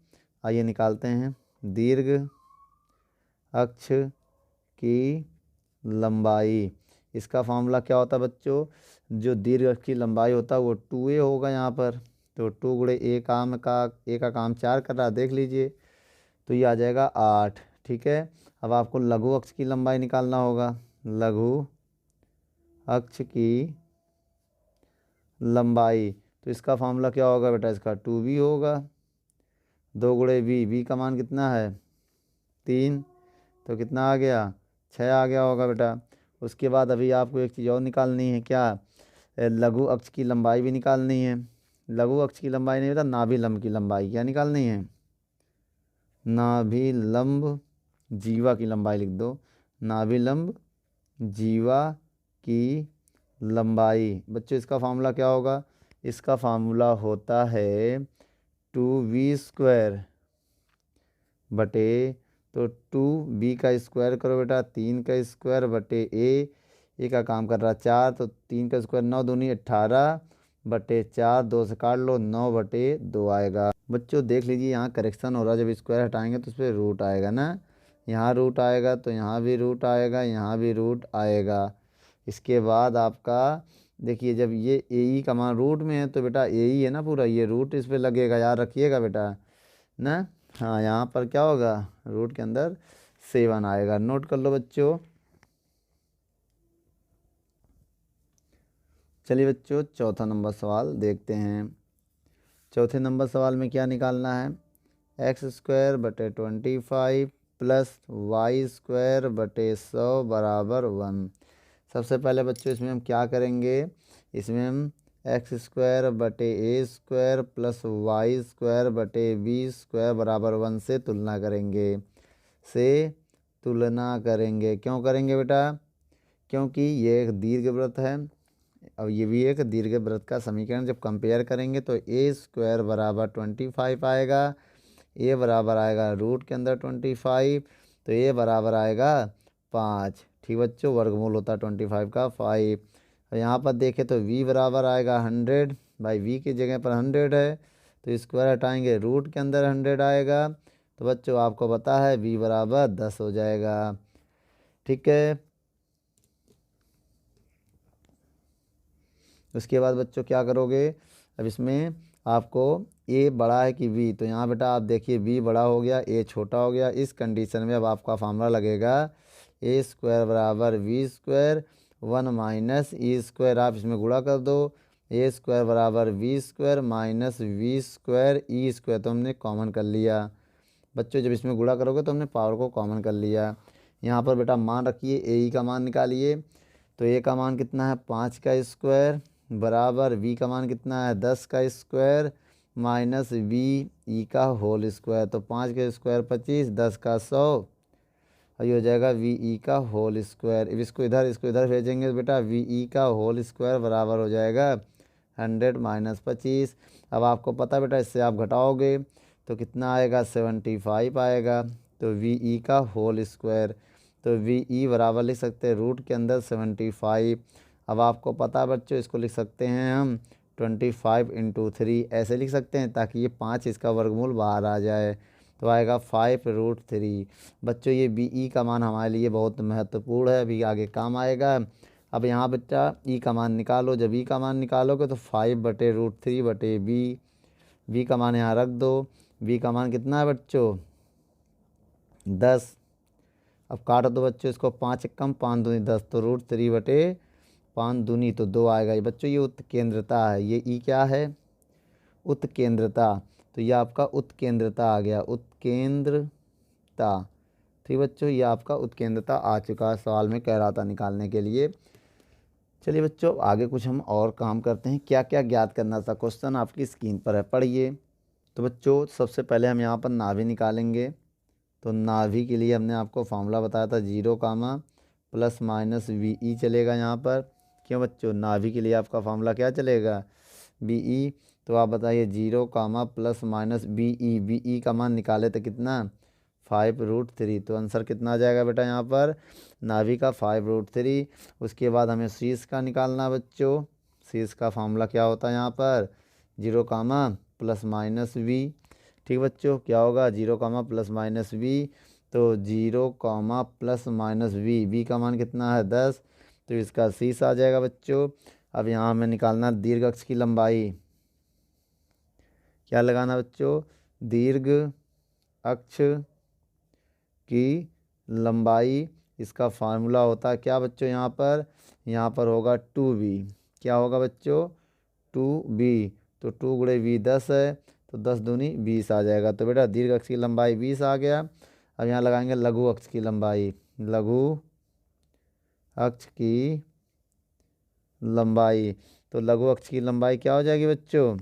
आइए निकालते हैं। दीर्घ अक्ष की लंबाई, इसका फार्मूला क्या होता है बच्चों? जो दीर्घ अक्ष की लंबाई होता है वो 2a होगा यहाँ पर, तो 2 गुणे ए का काम 4 कर रहा है, देख लीजिए, तो ये आ जाएगा 8। ठीक है, अब आपको लघु अक्ष की लंबाई निकालना होगा। लघु अक्ष की लंबाई, तो इसका फार्मूला क्या होगा बेटा? इसका 2b होगा, 2 गुणे बी का मान कितना है? 3, तो कितना आ गया? 6 आ गया होगा बेटा। उसके बाद अभी आपको एक चीज़ और निकालनी है, क्या? लघु अक्ष की लंबाई भी निकालनी है। लघु अक्ष की लंबाई नहीं बेटा, नाभिलंब की लंबाई क्या निकालनी है? नाभिलंब जीवा की लंबाई लिख दो, नाभिलंब जीवा की लंबाई। बच्चों इसका फार्मूला क्या होगा? इसका फार्मूला होता है 2v² बटे, तो 2b का स्क्वायर करो बेटा, 3 का स्क्वायर बटे ए का काम कर रहा 4, तो 3 का स्क्वायर 9 दूनी 18 बटे 4, 2 से काट लो 9 बटे 2 आएगा। बच्चों देख लीजिए यहाँ करेक्शन हो रहा है, जब स्क्वायर हटाएंगे तो उस पर रूट आएगा ना, यहाँ रूट आएगा तो यहाँ भी रूट आएगा, यहाँ भी रूट आएगा। इसके बाद आपका देखिए जब ये ए ई का मान रूट में है तो बेटा ए ई है ना पूरा, ये रूट इस पर लगेगा, याद रखिएगा बेटा ना। हाँ यहाँ पर क्या होगा? रूट के अंदर 7 आएगा, नोट कर लो बच्चों। चलिए बच्चों चौथा नंबर सवाल देखते हैं। चौथे नंबर सवाल में क्या निकालना है? x² बटे 25 प्लस y² बटे 100 बराबर 1। सबसे पहले बच्चों इसमें हम क्या करेंगे? इसमें हम x² बटे a² प्लस y² बटे b² बराबर 1 से तुलना करेंगे। क्यों करेंगे बेटा? क्योंकि ये एक दीर्घवृत्त है और ये भी एक दीर्घवृत्त का समीकरण जब कंपेयर करेंगे तो a² बराबर 25 आएगा, a बराबर आएगा रूट के अंदर 25, तो a बराबर आएगा 5। ठीक बच्चों, वर्गमूल होता है 25 का 5। और यहाँ पर देखें तो v बराबर आएगा 100, भाई v की जगह पर 100 है तो स्क्वायर हटाएंगे, रूट के अंदर 100 आएगा, तो बच्चों आपको पता है v बराबर 10 हो जाएगा। ठीक है, उसके बाद बच्चों क्या करोगे? अब इसमें आपको a बड़ा है कि v, तो यहाँ बेटा आप देखिए v बड़ा हो गया, a छोटा हो गया। इस कंडीशन में अब आपका फार्मूला लगेगा a² बराबर v², 1 माइनस e² आप इसमें गुणा कर दो, a² बराबर v² माइनस v² e², तो हमने कॉमन कर लिया। बच्चों जब इसमें गुणा करोगे तो हमने पावर को कॉमन कर लिया। यहाँ पर बेटा मान रखिए, ए का मान निकालिए, तो ए का मान कितना है? 5 का स्क्वायर बराबर v का मान कितना है? 10 का स्क्वायर माइनस वी ई का होल स्क्वायर, तो 5 का स्क्वायर 25, 10 का 100, और ये हो जाएगा वी ई का होल स्क्वायर। अब इसको इधर भेजेंगे तो बेटा वी ई का होल स्क्वायर बराबर हो जाएगा 100 माइनस 25। अब आपको पता बेटा इससे आप घटाओगे तो कितना आएगा? 75 आएगा, तो वी ई का होल स्क्वायर, तो वी ई बराबर लिख सकते हैं रूट के अंदर 75। अब आपको पता है बच्चों, इसको लिख सकते हैं हम 25 × 3 ऐसे लिख सकते हैं, ताकि ये 5 इसका वर्गमूल बाहर आ जाए। तो आएगा 5√3। बच्चों ये बी ई का मान हमारे लिए बहुत महत्वपूर्ण है, अभी आगे काम आएगा। अब यहाँ बच्चा ई का मान निकालो। जब ई का मान निकालोगे तो 5/√3/b। बी का मान यहाँ रख दो। बी का मान कितना है बच्चों? 10। अब काट दो बच्चों इसको, 5 कम 5 दूनी 10, तो √3/5 दूनी तो 2 आएगा। ये बच्चों ये उत्केंद्रता है। ये ई क्या है? उत्केंद्रता। तो ये आपका उत्केंद्रता आ गया, उत्केंद्रता। ठीक बच्चों, ये आपका उत्केंद्रता आ चुका है, सवाल में कह रहा था निकालने के लिए। चलिए बच्चों आगे कुछ हम और काम करते हैं। क्या क्या ज्ञात करना था, क्वेश्चन आपकी स्क्रीन पर है, पढ़िए। तो बच्चों सबसे पहले हम यहाँ पर नाभि निकालेंगे। तो नाभि के लिए हमने आपको फॉर्मूला बताया था 0, ±VE चलेगा यहाँ पर। क्यों बच्चों? नाभि के लिए आपका फॉर्मूला क्या चलेगा? BE। तो आप बताइए 0, ±BE। BE का मान निकाले तो कितना? 5√3। तो आंसर कितना आ जाएगा बेटा यहाँ पर? नाभि का 5√3। उसके बाद हमें शीर्ष का निकालना बच्चों। शीर्ष का फॉर्मूला क्या होता है यहाँ पर? 0, ±V। ठीक बच्चों, क्या होगा? 0, ±V। तो 0, ±V। V का मान कितना है? 10। तो इसका शीर्ष आ जाएगा बच्चों। अब यहाँ हमें निकालना दीर्घ अक्ष की लंबाई। क्या लगाना बच्चों? दीर्घ अक्ष की लंबाई। इसका फार्मूला होता है क्या बच्चों? यहाँ पर होगा 2b। क्या होगा बच्चों? 2b। तो 2 × v 10 है, तो 10 दूनी 20 आ जाएगा। तो बेटा दीर्घ अक्ष की लंबाई 20 आ गया। अब यहाँ लगाएंगे लघु अक्ष की लंबाई। लघु अक्ष की लंबाई। तो लघु अक्ष की लंबाई क्या हो जाएगी बच्चों?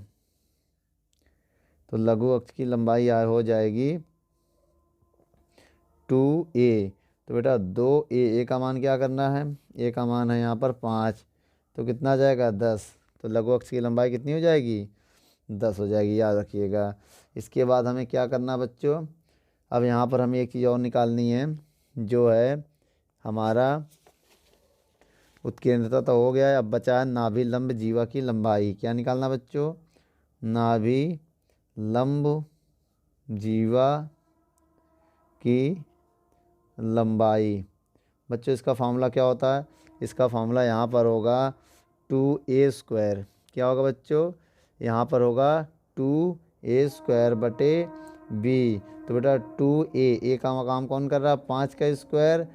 तो लघु अक्ष की लंबाई हो जाएगी 2a। तो बेटा 2a। ए का मान क्या करना है? ए का मान है यहाँ पर 5। तो कितना आ जाएगा? 10। तो लघु अक्ष की लंबाई कितनी हो जाएगी? 10 हो जाएगी, याद रखिएगा। इसके बाद हमें क्या करना बच्चों? अब यहाँ पर हमें एक चीज़ और निकालनी है, जो है हमारा उत्केंद्रता तो हो गया है। अब बचा है नाभि लंब जीवा की लंबाई। क्या निकालना बच्चों? नाभि लंब जीवा की लंबाई। बच्चों इसका फार्मूला क्या होता है? इसका फार्मूला यहाँ पर होगा 2a²। क्या होगा बच्चों? यहाँ पर होगा 2a²/b। तो बेटा 2a का मकाम कौन कर रहा है? 5 का स्क्वायर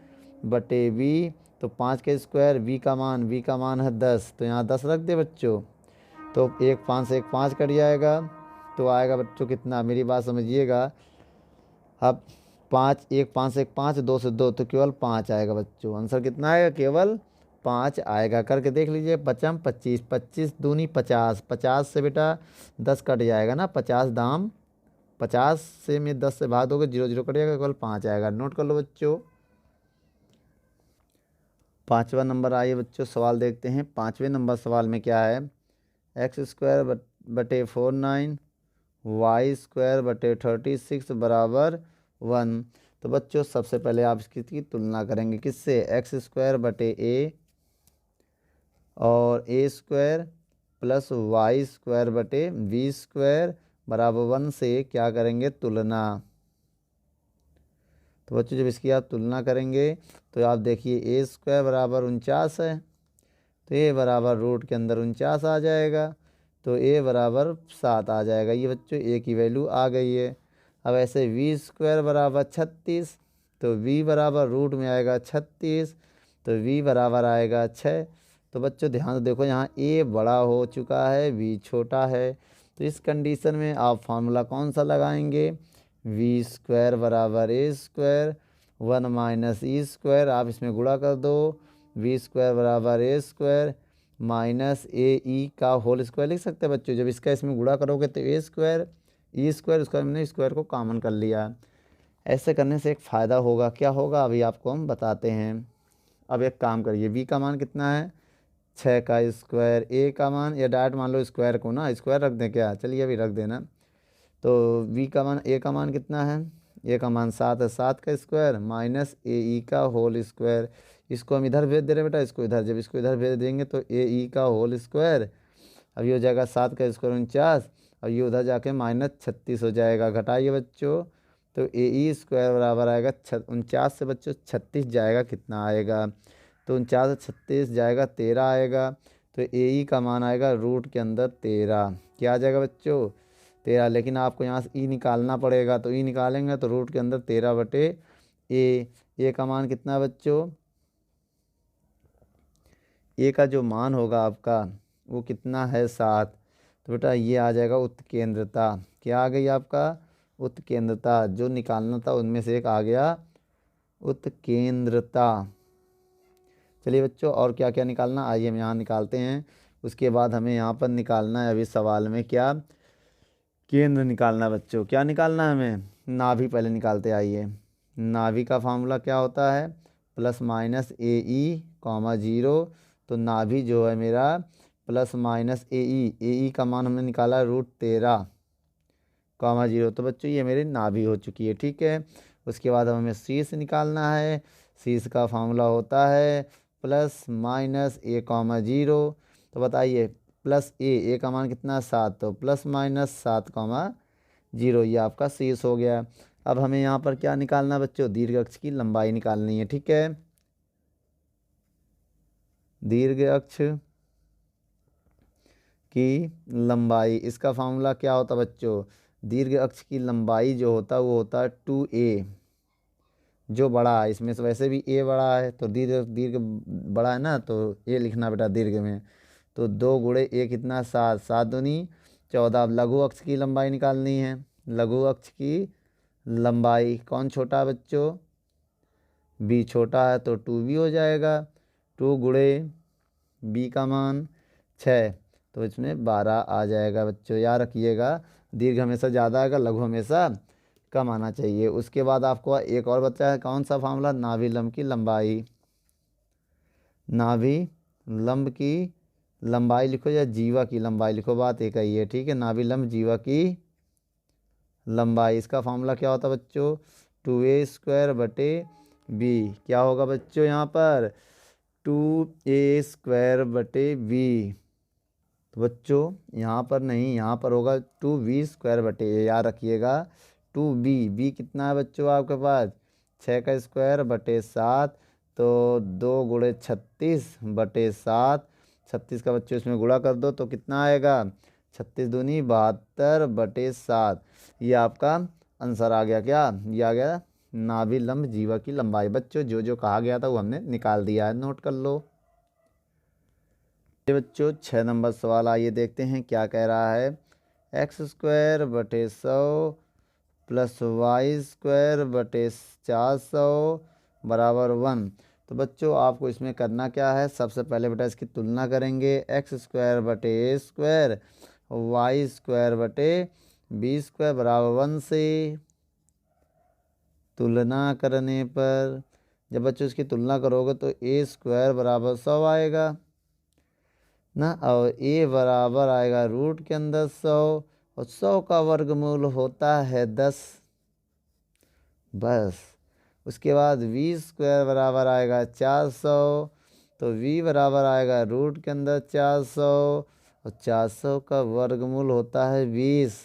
बटे b। तो 5 का स्क्वायर, v का मान है 10। तो यहाँ 10 रख दे बच्चों। तो 1 5 से 1 5 कट जाएगा। तो आएगा बच्चों कितना? मेरी बात समझिएगा। अब 5 1 5 से 1 5, 2 से 2, तो केवल 5 आएगा बच्चों। आंसर कितना आएगा? केवल 5 आएगा। करके देख लीजिए। 5 25, 25 दूनी 50। 50 से बेटा 10 कट जाएगा ना, 50 दाम 50 से में 10 से भाग दोगे, 0 0 कट जाएगा, केवल 5 आएगा। नोट कर लो बच्चों। 5वां नंबर आइए बच्चों, सवाल देखते हैं। 5वें नंबर सवाल में क्या है? x² बटे 49 y² बटे 36 बराबर 1। तो बच्चों सबसे पहले आप इसकी तुलना करेंगे किससे? x² बटे a और a² प्लस y² बटे b² बराबर 1 से क्या करेंगे? तुलना। तो बच्चों जब इसकी आप तुलना करेंगे तो आप देखिए a² बराबर 49 है, तो a बराबर रूट के अंदर 49 आ जाएगा। तो a बराबर 7 आ जाएगा। ये बच्चों a की वैल्यू आ गई है। अब ऐसे v² बराबर 36, तो v बराबर रूट में आएगा 36, तो v बराबर आएगा 6। तो बच्चों ध्यान से देखो, यहाँ a बड़ा हो चुका है, v छोटा है। तो इस कंडीशन में आप फार्मूला कौन सा लगाएंगे? v² बराबर a², 1 - e²। आप इसमें गुणा कर दो। v² बराबर a² माइनस ए का होल स्क्वायर लिख सकते हैं बच्चों। जब इसका इसमें गुणा करोगे तो a² e², उसका हमने स्क्वायर को कॉमन कर लिया। ऐसे करने से एक फ़ायदा होगा। क्या होगा अभी आपको हम बताते हैं। अब एक काम करिए, v का मान कितना है? 6 का स्क्वायर, a का मान, या डायरेक्ट मान लो स्क्वायर को ना, स्क्वायर रख दें क्या? चलिए अभी रख देना। तो a का मान कितना है? ए का मान 7 है, 7 का स्क्वायर माइनस ए ई का होल स्क्वायर। इसको हम इधर भेज दे रहे हैं बेटा, इसको इधर, जब इसको इधर भेज देंगे तो ए ई का होल स्क्वायर, अब ये हो जाएगा 7 का स्क्वायर 49, और ये उधर जाके माइनस 36 हो जाएगा। घटाइए बच्चों, तो ए ई स्क्वायर बराबर आएगा 49 से बच्चों 36 जाएगा, कितना आएगा, तो 49 से 36 जाएगा 13 आएगा। तो ए ई का मान आएगा रूट के अंदर 13, क्या आ जाएगा बच्चों 13। लेकिन आपको यहाँ से ई निकालना पड़ेगा, तो ई निकालेंगे तो रूट के अंदर 13 बटे ए का मान कितना है बच्चों, ए का जो मान होगा आपका वो कितना है 7। तो बेटा ये आ जाएगा उत्केंद्रता, क्या आ गई आपका उत्केंद्रता, जो निकालना था उनमें से एक आ गया उत्केंद्रता। चलिए बच्चों और क्या क्या निकालना, आइए हम यहाँ निकालते हैं। उसके बाद हमें यहाँ पर निकालना है अभी सवाल में क्या, केंद्र निकालना है बच्चों। क्या निकालना है हमें, नाभि पहले निकालते आइए। नाभि का फार्मूला क्या होता है, प्लस माइनस ए ई कॉमा 0। तो नाभि जो है मेरा प्लस माइनस ए ई का मान हमने निकाला रूट 13 कॉमा 0। तो बच्चों ये मेरी नाभि हो चुकी है, ठीक है। उसके बाद हमें शीर्ष निकालना है। शीर्ष का फार्मूला होता है प्लस माइनस ए कॉमा 0। तो बताइए प्लस ए का मान कितना 7, तो प्लस माइनस 7 कॉमा 0, ये आपका शीर्ष हो गया। अब हमें यहाँ पर क्या निकालना बच्चों, दीर्घ अक्ष की लंबाई निकालनी है, ठीक है। दीर्घ अक्ष की लंबाई, इसका फार्मूला क्या होता बच्चों, दीर्घ अक्ष की लंबाई जो होता है वो होता है 2a, जो बड़ा है इसमें से, वैसे भी ए बड़ा है तो दीर्घ दीर्घ बड़ा है ना, तो ए लिखना बेटा दीर्घ में। तो 2 गुणे ए कितना 7, 7 दूनी 14। अब लघु अक्ष की लंबाई निकालनी है। लघु अक्ष की लंबाई कौन छोटा है बच्चों, बी छोटा है, तो 2b हो जाएगा। 2 गुणे बी का मान 6, तो इसमें 12 आ जाएगा बच्चों, याद रखिएगा। दीर्घ हमेशा ज़्यादा आएगा, लघु हमेशा कम आना चाहिए। उसके बाद आपको एक और बचा है, कौन सा फार्मूला, नाभि लंब की लंबाई। नाभि लंब की लंबाई लिखो या जीवा की लंबाई लिखो, बात एक ही है, ठीक है। नाभि लंब जीवा की लंबाई, इसका फार्मूला क्या होता है बच्चों, 2a स्क्वायर बटे बी। क्या होगा बच्चों यहाँ पर 2a स्क्वायर बटे बी। तो बच्चों यहाँ पर नहीं, यहाँ पर होगा 2b स्क्वायर बटे ए, याद रखिएगा। 2b कितना है बच्चों आपके पास 6 का स्क्वायर बटे 7, तो 2 गुणे 36 बटे 7। 36 का बच्चों इसमें गुणा कर दो तो कितना आएगा, 36 दूनी 72 बटे 7। ये आपका आंसर आ गया, क्या ये आ गया नाभि लंब जीवा की लंबाई। बच्चों जो जो कहा गया था वो हमने निकाल दिया है, नोट कर लो। ये बच्चों 6 नंबर सवाल, आइए देखते हैं क्या कह रहा है। एक्स स्क्वायर बटे 100 प्लस वाई स्क्वायर बटे 400 बराबर 1। तो बच्चों आपको इसमें करना क्या है, सबसे पहले बेटा इसकी तुलना करेंगे। एक्स स्क्वायर बटे ए स्क्वायर, वाई स्क्वायर बटे बी स्क्वायर बराबर 1 से तुलना करने पर, जब बच्चों इसकी तुलना करोगे तो ए स्क्वायर बराबर 100 आएगा ना, और ए बराबर आएगा रूट के अंदर 100, और 100 का वर्गमूल होता है 10 बस। उसके बाद वी स्क्वायर बराबर आएगा 400, तो वी बराबर आएगा रूट के अंदर 400, और 400 का वर्गमूल होता है 20।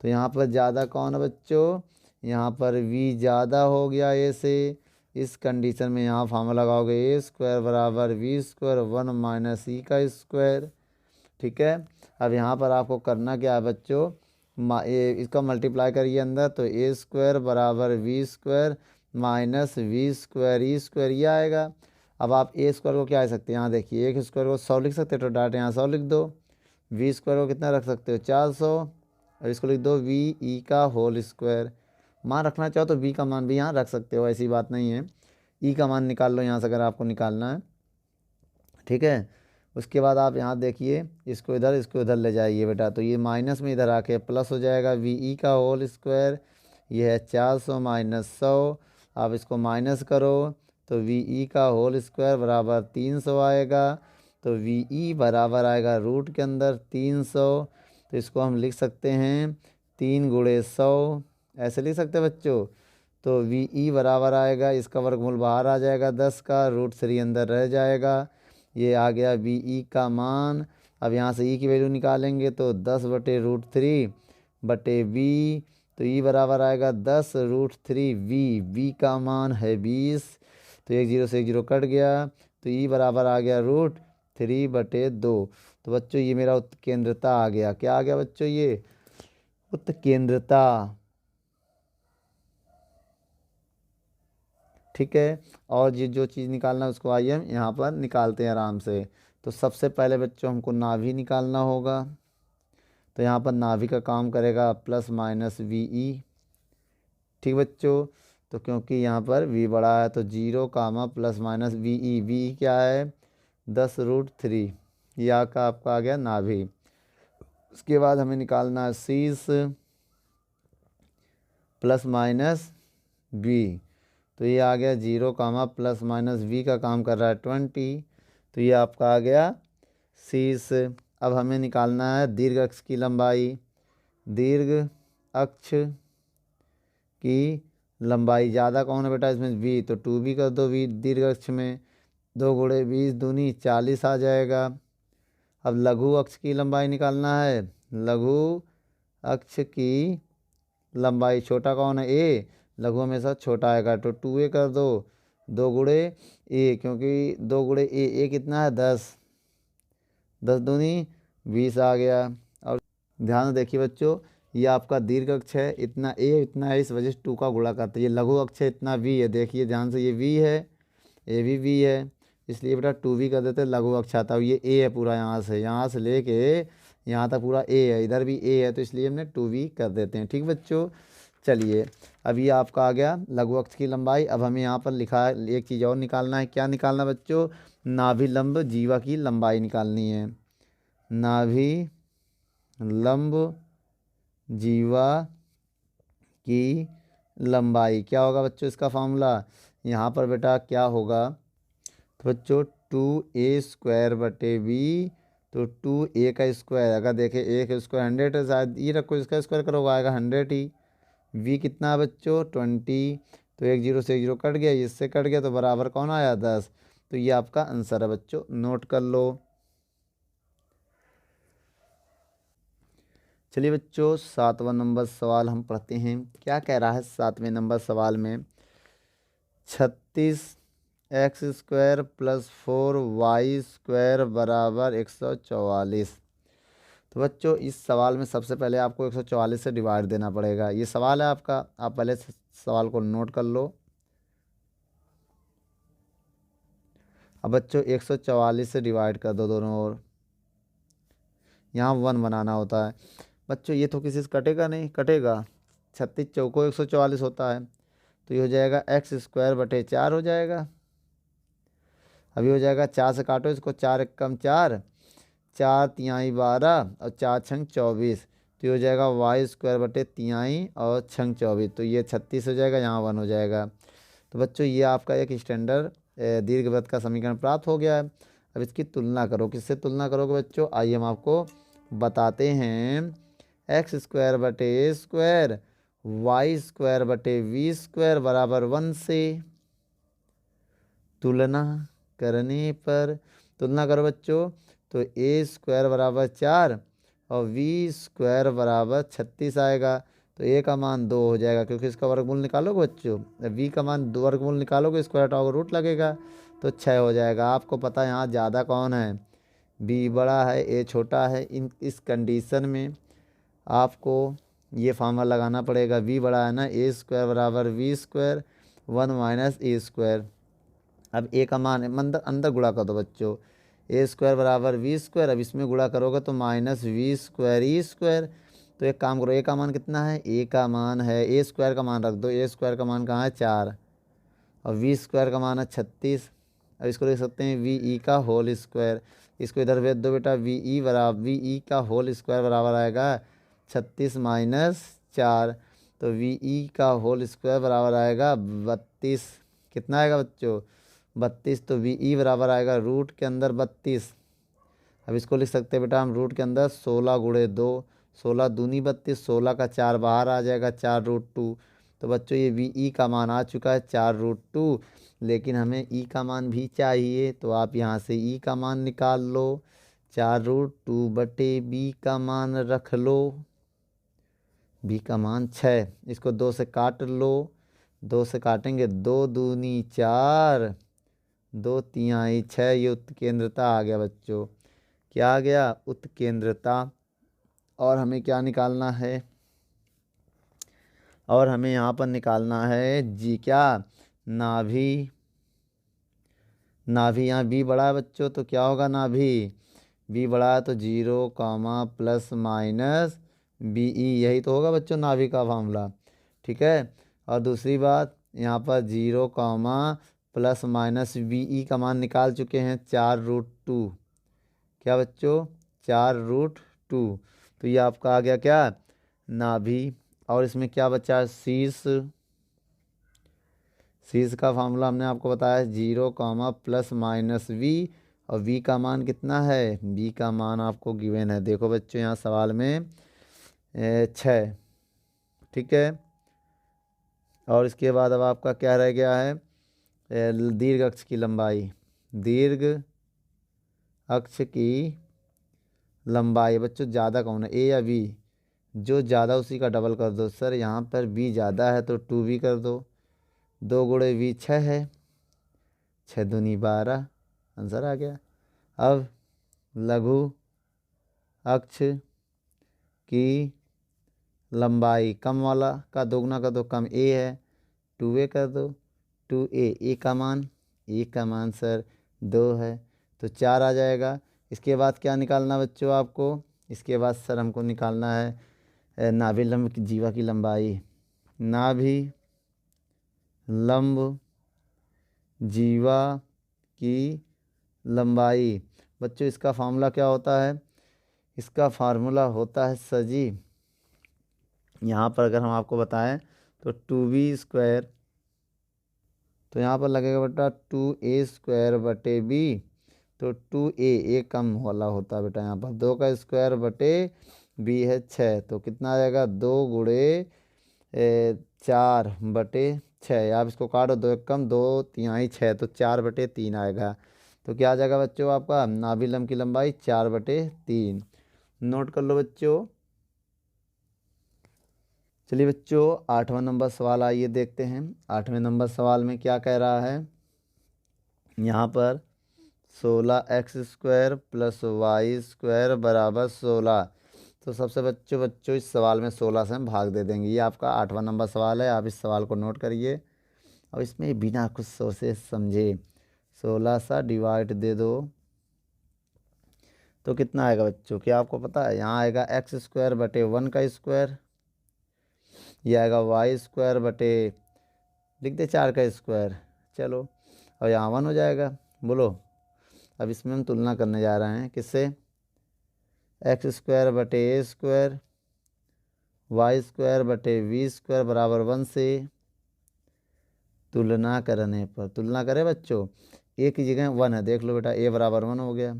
तो यहाँ पर ज़्यादा कौन है बच्चों, यहाँ पर वी ज़्यादा हो गया ए से। इस कंडीशन में यहाँ फार्मूला लगाओगे ए स्क्वायर बराबर वी स्क्वायर 1 माइनस ई का स्क्वायर, ठीक है। अब यहाँ पर आपको करना क्या है बच्चों, इसका मल्टीप्लाई करिए अंदर, तो ए स्क्वायर बराबर V square minus V square E square, ये आएगा। अब आप ए स्क्वायर को क्या लिख सकते हैं, यहाँ देखिए, एक स्क्वायर को 100 लिख सकते हो, तो डायरेक्ट यहाँ 100 लिख दो। वी स्क्वायर को कितना रख सकते हो 400, और इसको लिख दो वी ई का होल स्क्वायर। मान रखना चाहो तो वी का मान भी यहाँ रख सकते हो, ऐसी बात नहीं है। ई का मान निकाल लो यहाँ से अगर आपको निकालना है, ठीक है। उसके बाद आप यहाँ देखिए, इसको इधर ले जाइए बेटा, तो ये माइनस में इधर आके प्लस हो जाएगा, वी ई का होल स्क्वायर। ये है 400 माइनस 100, आप इसको माइनस करो तो वी ई का होल स्क्वायर बराबर 300 आएगा। तो वी ई बराबर आएगा रूट के अंदर 300, तो इसको हम लिख सकते हैं 3 गुणे 100, ऐसे लिख सकते हैं बच्चों। तो वी ई बराबर आएगा, इसका वर्गमूल बाहर आ जाएगा 10 का, √3 अंदर रह जाएगा। ये आ गया वी ई का मान। अब यहाँ से ई की वैल्यू निकालेंगे तो 10/√3 बटे वी, तो ई बराबर आएगा 10√3 वी का मान है 20। तो 1 0 से 1 0 कट गया, तो ई बराबर आ गया √3/2। तो बच्चों ये मेरा उत्केंद्रता आ गया। क्या आ गया बच्चों? ये उत्केंद्रता। ठीक है। और ये जो चीज़ निकालना है उसको आइए हम यहाँ पर निकालते हैं आराम से। तो सबसे पहले बच्चों हमको नाभि निकालना होगा। तो यहाँ पर नाभि का काम करेगा प्लस माइनस वी ई। ठीक बच्चों। तो क्योंकि यहाँ पर v बड़ा है तो 0 comma plus minus V E. V क्या है? 10√3। यह आपका आ गया नाभि। उसके बाद हमें निकालना है शीर्ष प्लस माइनस बी। तो ये आ गया 0 कामा प्लस माइनस वी का काम कर रहा है 20। तो ये आपका आ गया शीर्ष। अब हमें निकालना है दीर्घ अक्ष की लंबाई। दीर्घ अक्ष की लंबाई ज़्यादा कौन है बेटा इसमें? वी। तो 2b कर दो वी दीर्घ अक्ष में। 2 गुणे 20 दूनी 40 आ जाएगा। अब लघु अक्ष की लंबाई निकालना है। लघु अक्ष की लंबाई छोटा कौन है? ए। लघु हमेशा छोटा आएगा तो 2a कर दो। 2 गुणे ए, क्योंकि 2 गुणे ए कितना है? 10। 10 दूनी 20 आ गया। और ध्यान से देखिए बच्चों, ये आपका दीर्घ अक्ष है, इतना ए इतना है, इस वजह से 2 का गुणा करते हैं। ये लघु अक्ष है, इतना वी है। देखिए ध्यान से, ये वी है, ए भी वी है, इसलिए बेटा 2v कर देते हैं। लघु अक्ष आता है। ये ए है पूरा, यहाँ से लेके यहाँ तक पूरा ए है, इधर भी ए है, तो इसलिए हमने 2v कर देते हैं। ठीक बच्चों। चलिए अब ये आपका आ गया लघु अक्ष की लंबाई। अब हमें यहाँ पर लिखा है एक चीज़ और निकालना है। क्या निकालना बच्चों? नाभिलंब जीवा की लंबाई निकालनी है। नाभिलंब जीवा की लंबाई क्या होगा बच्चों? इसका फॉर्मूला यहाँ पर बेटा क्या होगा? तो बच्चों 2a² बटे वी। तो 2a का स्क्वायर, अगर देखें a का स्क्वायर 100 है, शायद ये रखो, इसका स्क्वायर करोगे आएगा 100 ही। v कितना है बच्चों? 20। तो 1 0 से 1 0 कट गया, इससे कट गया, तो बराबर कौन आया? 10। तो ये आपका आंसर है बच्चों, नोट कर लो। चलिए बच्चों 7वां नंबर सवाल हम पढ़ते हैं। क्या कह रहा है 7वें नंबर सवाल में? 36x² + 4y² बराबर 144। तो बच्चों इस सवाल में सबसे पहले आपको 144 से डिवाइड देना पड़ेगा। ये सवाल है आपका, आप पहले सवाल को नोट कर लो। अब बच्चों 144 से डिवाइड कर दो दोनों ओर। यहाँ 1 बनाना होता है बच्चों। ये तो किसी से कटेगा नहीं, कटेगा। 36 चौको 144 होता है, तो ये हो जाएगा x² बटे 4 हो जाएगा। अभी हो जाएगा 4 से काटो इसको, 4 एक कम 4, 4 तिहाई 12 और 4 छंग 24। तो ये हो जाएगा y² बटे तिहाई और छंग 24। तो ये 36 हो जाएगा, यहाँ 1 हो जाएगा। तो बच्चों ये आपका एक स्टैंडर्ड दीर्घवृत्त का समीकरण प्राप्त हो गया है। अब इसकी तुलना करो। किससे तुलना करोगे बच्चों? आइए हम आपको बताते हैं। x² बटे a² y² बटे v² बराबर 1 से तुलना करने पर, तुलना करो बच्चों, तो a² बराबर 4 और v² बराबर 36 आएगा। तो a का मान 2 हो जाएगा, क्योंकि इसका वर्गमूल निकालोगे बच्चों, v का मान 2 वर्गमूल निकालोगे, स्क्वायर हटाओगे रूट लगेगा, तो 6 हो जाएगा। आपको पता है यहाँ ज़्यादा कौन है? b बड़ा है, a छोटा है। इस कंडीशन में आपको ये फार्मूला लगाना पड़ेगा। v बड़ा है ना, a² बराबर v², 1 माइनस a²। अब a का मान अंदर गुणा कर दो बच्चों। a² बराबर v², अब इसमें गुणा करोगे तो माइनस v² e²। तो एक काम करो, a का मान कितना है? a का मान है, a² का मान रख दो, a² का मान कहाँ है? 4, और v² का मान है 36। अब इसको लिख सकते हैं ve का होल स्क्वायर। इसको इधर भेज दो बेटा, ve का होल स्क्वायर बराबर आएगा 36 माइनस 4। तो ve का होल स्क्वायर बराबर आएगा 32। कितना आएगा बच्चों? 32। तो ve बराबर आएगा रूट के अंदर 32। अब इसको लिख सकते हैं बेटा हम रूट के अंदर 16 गुणे 2। 16 दूनी 32, 16 का 4 बाहर आ जाएगा, 4√2। तो बच्चों ये वी ई का मान आ चुका है 4√2, लेकिन हमें ई का मान भी चाहिए, तो आप यहाँ से ई का मान निकाल लो। 4√2 बटे बी का मान रख लो, बी का मान 6। इसको 2 से काट लो, 2 से काटेंगे 2 दूनी 4, 2 तिहाई 6। ये उत्केंद्रता आ गया बच्चों। क्या आ गया? उत्केंद्रता। और हमें क्या निकालना है? और हमें यहाँ पर निकालना है जी क्या? नाभि। नाभि यहाँ बी बड़ा है बच्चों, तो क्या होगा नाभि? बी बड़ा है तो 0, प्लस माइनस बी ई, यही तो होगा बच्चों नाभि का फार्मूला। ठीक है। और दूसरी बात, यहाँ पर 0, प्लस माइनस बी ई का मान निकाल चुके हैं 4√2। क्या बच्चों? 4√2। तो ये आपका आ गया क्या? नाभि। और इसमें क्या बचा? शीर्ष। शीर्ष का फार्मूला हमने आपको बताया 0, प्लस माइनस वी, और वी का मान कितना है? वी का मान आपको गिवन है, देखो बच्चों यहाँ सवाल में 6। ठीक है। और इसके बाद अब आपका क्या रह गया है? दीर्घ अक्ष की लंबाई। दीर्घ अक्ष की लंबाई बच्चों ज़्यादा कौन है, ए या बी? जो ज़्यादा उसी का डबल कर दो। सर यहाँ पर बी ज़्यादा है तो 2b कर दो। 2 गुणे बी 6 है, 6 दूनी 12, आंसर आ गया। अब लघु अक्ष की लंबाई, कम वाला का दोगुना कर दो, कम ए है, 2a कर दो। 2a, ए का मान सर 2 है, तो 4 आ जाएगा। इसके बाद क्या निकालना बच्चों आपको? इसके बाद सर हमको निकालना है नाभि लंब जीवा की लंबाई। नाभि लंब जीवा की लंबाई। बच्चों इसका फार्मूला क्या होता है? इसका फार्मूला होता है सर जी, यहाँ पर अगर हम आपको बताएं तो 2b², तो यहाँ पर लगेगा बेटा 2a² बटे बी, तो 2a, ए कम वाला होता है बेटा। यहाँ पर 2 का स्क्वायर बटे बी है 6, तो कितना आ जाएगा? 2 गुणे 4 बटे 6। आप इसको काटो, 2 एक कम 2 तिहाई 6, तो 4 बटे 3 आएगा। तो क्या आ जाएगा बच्चों आपका? नाभि लंब की लंबाई 4 बटे 3। नोट कर लो बच्चों। चलिए बच्चों 8वां नंबर सवाल आइए देखते हैं। 8वें नंबर सवाल में क्या कह रहा है? यहाँ पर 16x² प्लस y² बराबर 16। तो सबसे बच्चों इस सवाल में 16 से हम भाग दे देंगे। ये आपका 8वां नंबर सवाल है, आप इस सवाल को नोट करिए और इसमें बिना कुछ सोचे समझे 16 सा डिवाइड दे दो, तो कितना आएगा बच्चों? क्या आपको पता है? यहाँ आएगा x² बटे 1 का स्क्वायर, ये आएगा y² बटे, लिख दे 4 का स्क्वायर, चलो, और यहाँ 1 हो जाएगा। बोलो, अब इसमें हम तुलना करने जा रहे हैं किससे? x² बटे a² y² बटे v² बराबर 1 से तुलना करने पर, तुलना करें बच्चों, ए की जगह 1 है, देख लो बेटा a बराबर 1 हो गया।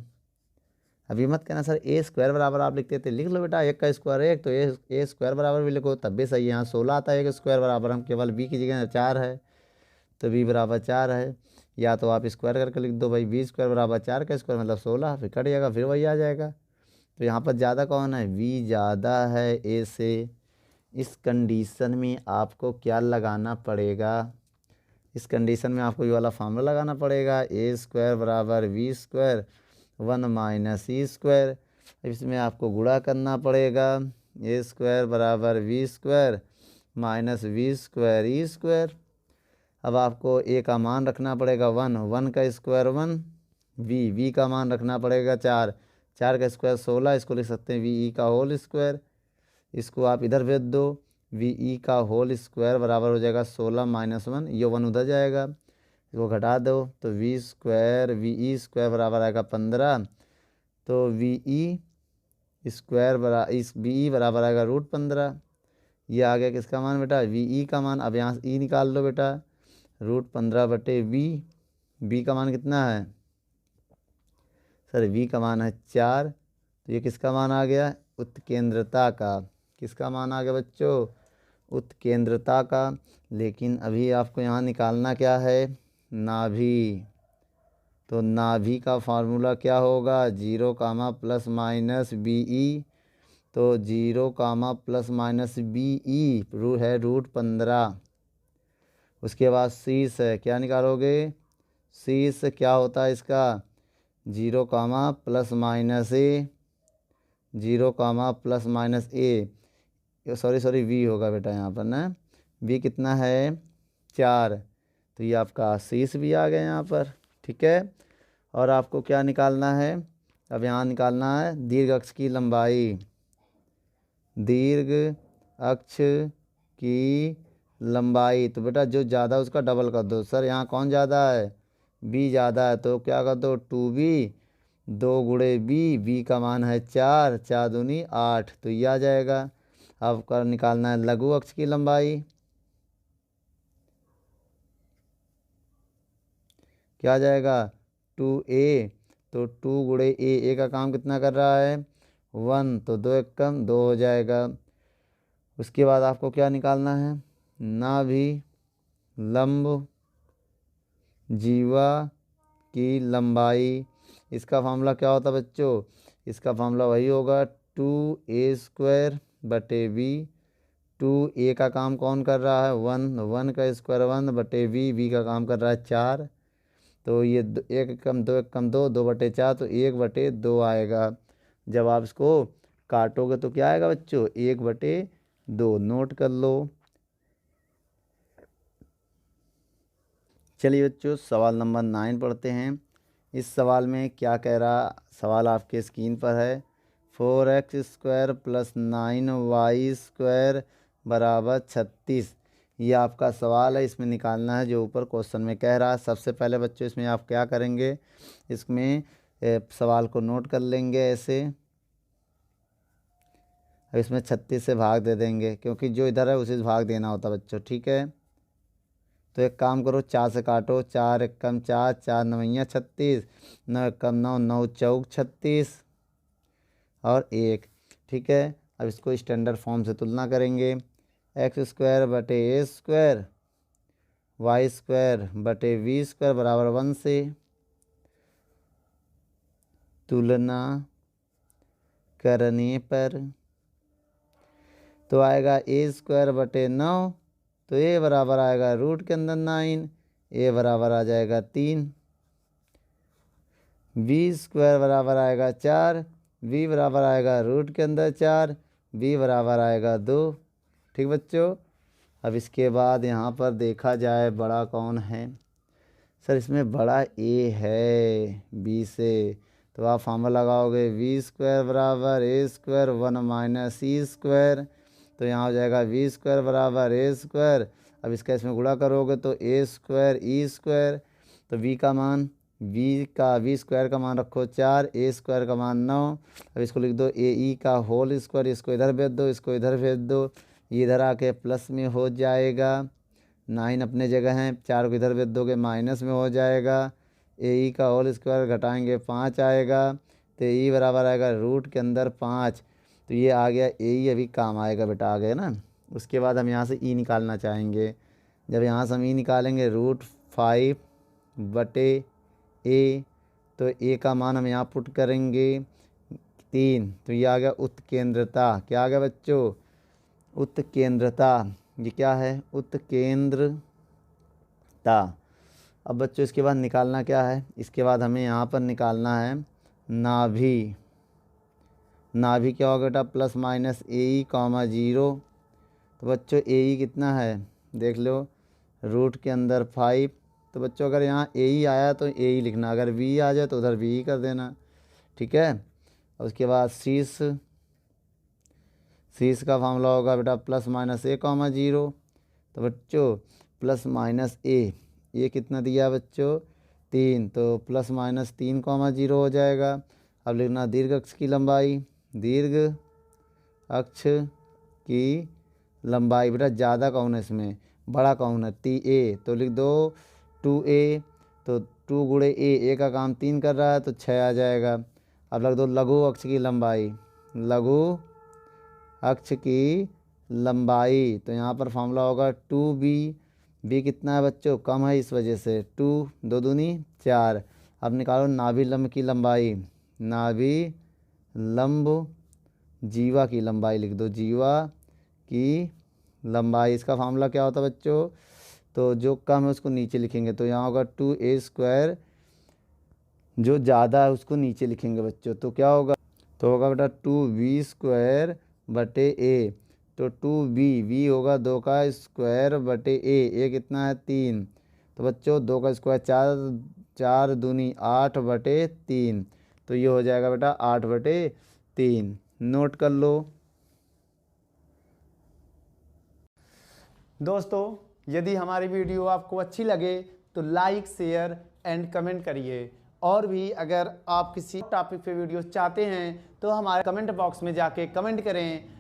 अभी मत कहना सर a² बराबर आप लिखते थे, लिख लो बेटा, एक का स्क्वायर एक, तो a² बराबर भी लिखो तब भी सही है। यहाँ 16 आता है, एक स्क्वायर बराबर, हम केवल b की जगह 4 है तो b बराबर 4 है। या तो आप स्क्वायर करके लिख दो भाई, b² बराबर 4 का स्क्वायर मतलब 16, फिर कट जाएगा, फिर वही आ जाएगा। तो यहाँ पर ज़्यादा कौन है? v ज़्यादा है a से। इस कंडीशन में आपको क्या लगाना पड़ेगा? इस कंडीशन में आपको ये वाला फार्मूला लगाना पड़ेगा, a² बराबर v², 1 माइनस e²। इसमें आपको गुणा करना पड़ेगा, a² बराबर v² माइनस v² e²। अब आपको a का मान रखना पड़ेगा 1, 1 का स्क्वायर 1, v का मान रखना पड़ेगा 4, 4 का स्क्वायर 16, इसको लिख सकते हैं वी का होल स्क्वायर। इसको आप इधर भेज दो, वी का होल स्क्वायर बराबर हो जाएगा 16 माइनस 1, ये 1 उधर जाएगा, इसको घटा दो तो वी² बराबर आएगा 15, तो वी बराबर आएगा √15। ये आ गया किसका मान बेटा? वी का मान। अब यहाँ से निकाल लो बेटा, √15 बटे बी का मान कितना है? सर v का मान है 4, तो ये किसका मान आ गया? उत्केंद्रता का। किसका मान आ गया बच्चों? उत्केंद्रता का। लेकिन अभी आपको यहाँ निकालना क्या है? नाभि। तो नाभि का फार्मूला क्या होगा? 0 कामा प्लस माइनस BE। तो 0 कामा प्लस माइनस BE है √15। उसके बाद शीर्ष है, क्या निकालोगे? शीर्ष क्या होता है इसका? 0 comma plus minus A, 0 comma plus minus A, sorry V होगा बेटा यहाँ पर ना। V कितना है? 4। तो ये आपका शीर्ष भी आ गया यहाँ पर। ठीक है। और आपको क्या निकालना है? अब यहाँ निकालना है दीर्घ अक्ष की लंबाई। दीर्घ अक्ष की लंबाई। तो बेटा जो ज़्यादा उसका डबल कर दो। सर यहाँ कौन ज़्यादा है? B ज़्यादा है, तो क्या कर दो? 2B, 2 गुणे B का मान है 4, 4 दूनी 8, तो ये आ जाएगा। अब कर निकालना है लघु अक्ष की लंबाई। क्या आ जाएगा? 2A। तो 2 गुणे A का काम कितना कर रहा है? 1, तो 2 एक कम 2 हो जाएगा। उसके बाद आपको क्या निकालना है? नाभि लंब जीवा की लंबाई। इसका फार्मूला क्या होता है बच्चों? इसका फार्मूला वही होगा 2A² बटे B। 2A का काम कौन कर रहा है? 1, 1 का स्क्वायर 1 बटे B का काम कर रहा है 4। तो ये 1 कम 2 1 कम 2, 2 बटे 4, तो 1 बटे 2 आएगा। जब आप इसको काटोगे तो क्या आएगा बच्चों? 1 बटे 2। नोट कर लो। चलिए बच्चों सवाल नंबर 9 पढ़ते हैं। इस सवाल में क्या कह रहा? सवाल आपके स्क्रीन पर है। 4x² + 9y² बराबर 36। ये आपका सवाल है, इसमें निकालना है जो ऊपर क्वेश्चन में कह रहा है। सबसे पहले बच्चों इसमें आप क्या करेंगे? इसमें सवाल को नोट कर लेंगे ऐसे। अब इसमें 36 से भाग दे देंगे, क्योंकि जो इधर है उसे भाग देना होता बच्चों। ठीक है। तो एक काम करो, 4 से काटो। 4 एक कम 4, 4 9 36, 9 एक कम 9, 9 चौक 36 और 1। ठीक है। अब इसको स्टैंडर्ड फॉर्म से तुलना करेंगे। x² बटे A² y² बटे V² बराबर 1 से तुलना करने पर तो आएगा A² बटे 9। तो A बराबर आएगा रूट के अंदर 9, A बराबर आ जाएगा 3। V² बराबर आएगा 4, V बराबर आएगा रूट के अंदर 4, B बराबर आएगा 2। ठीक बच्चों। अब इसके बाद यहाँ पर देखा जाए बड़ा कौन है? सर इसमें बड़ा A है B से। तो आप फार्मूला लगाओगे V² बराबर A² 1 माइनस C²। तो यहाँ हो जाएगा V² बराबर A²। अब इसका इसमें गुणा करोगे तो A² E²। तो V का मान रखो 4, A² का मान 9। अब इसको लिख दो AE का होल स्क्वायर। इसको इधर भेज दो, इसको इधर भेज दो, ये इधर आके प्लस में हो जाएगा। 9 अपने जगह हैं, 4 को इधर भेज दोगे माइनस में हो जाएगा। AE का होल स्क्वायर घटाएंगे 5 आएगा। तो AE बराबर आएगा रूट के अंदर 5। तो ये आ गया AE, अभी काम आएगा बेटा, आ गया ना। उसके बाद हम यहाँ से E निकालना चाहेंगे। जब यहाँ से हम E निकालेंगे √5 बटे A, तो A का मान हम यहाँ पुट करेंगे 3। तो ये आ गया उत्केंद्रता। क्या आ गया बच्चों? उत्केंद्रता। ये क्या है? उत्केंद्रता। अब बच्चों इसके बाद निकालना क्या है? इसके बाद हमें यहाँ पर निकालना है नाभि। नाभि क्या होगा बेटा? Plus minus AE, 0। तो बच्चों AE कितना है देख लो, रूट के अंदर 5। तो बच्चों अगर यहाँ AE आया तो AE लिखना, अगर V आ जाए तो उधर V कर देना। ठीक है। और उसके बाद शीर्ष का फार्मूला होगा बेटा प्लस माइनस A, 0। तो बच्चों प्लस माइनस A कितना दिया बच्चों? 3। तो प्लस माइनस 3, 0 हो जाएगा। अब लिखना दीर्घ अक्ष की लंबाई। दीर्घ अक्ष की लंबाई बेटा ज़्यादा कौन है इसमें? बड़ा कौन है? A। तो लिख दो 2A। तो 2 गुणे A का काम 3 कर रहा है, तो 6 आ जाएगा। अब लग दो लघु अक्ष की लंबाई। लघु अक्ष की लंबाई। तो यहाँ पर फॉर्मूला होगा 2b कितना है बच्चों, कम है इस वजह से 2 2 दूनी 4। अब निकालो नाभि लंब की लंबाई, नाभि लंब जीवा की लंबाई लिख दो, जीवा की लंबाई। इसका फार्मूला क्या होता है बच्चों, तो जो कम है उसको नीचे लिखेंगे, तो यहाँ होगा 2a²। जो ज़्यादा है उसको नीचे लिखेंगे बच्चों, तो क्या होगा, तो होगा बेटा 2b² बटे a। तो 2b होगा 2 का स्क्वायर बटे a कितना है 3। तो बच्चों 2 का स्क्वायर 4, 4 दूनी 8 बटे 3। तो ये हो जाएगा बेटा 8 बटे 3। नोट कर लो दोस्तों। यदि हमारी वीडियो आपको अच्छी लगे तो लाइक, शेयर एंड कमेंट करिए। और भी अगर आप किसी टॉपिक पे वीडियो चाहते हैं तो हमारे कमेंट बॉक्स में जाके कमेंट करें,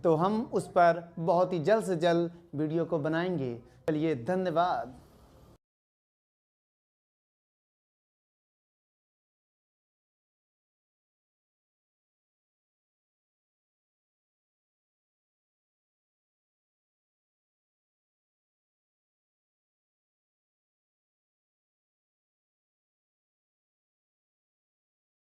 तो हम उस पर बहुत ही जल्द से जल्द वीडियो को बनाएंगे। चलिए, धन्यवाद।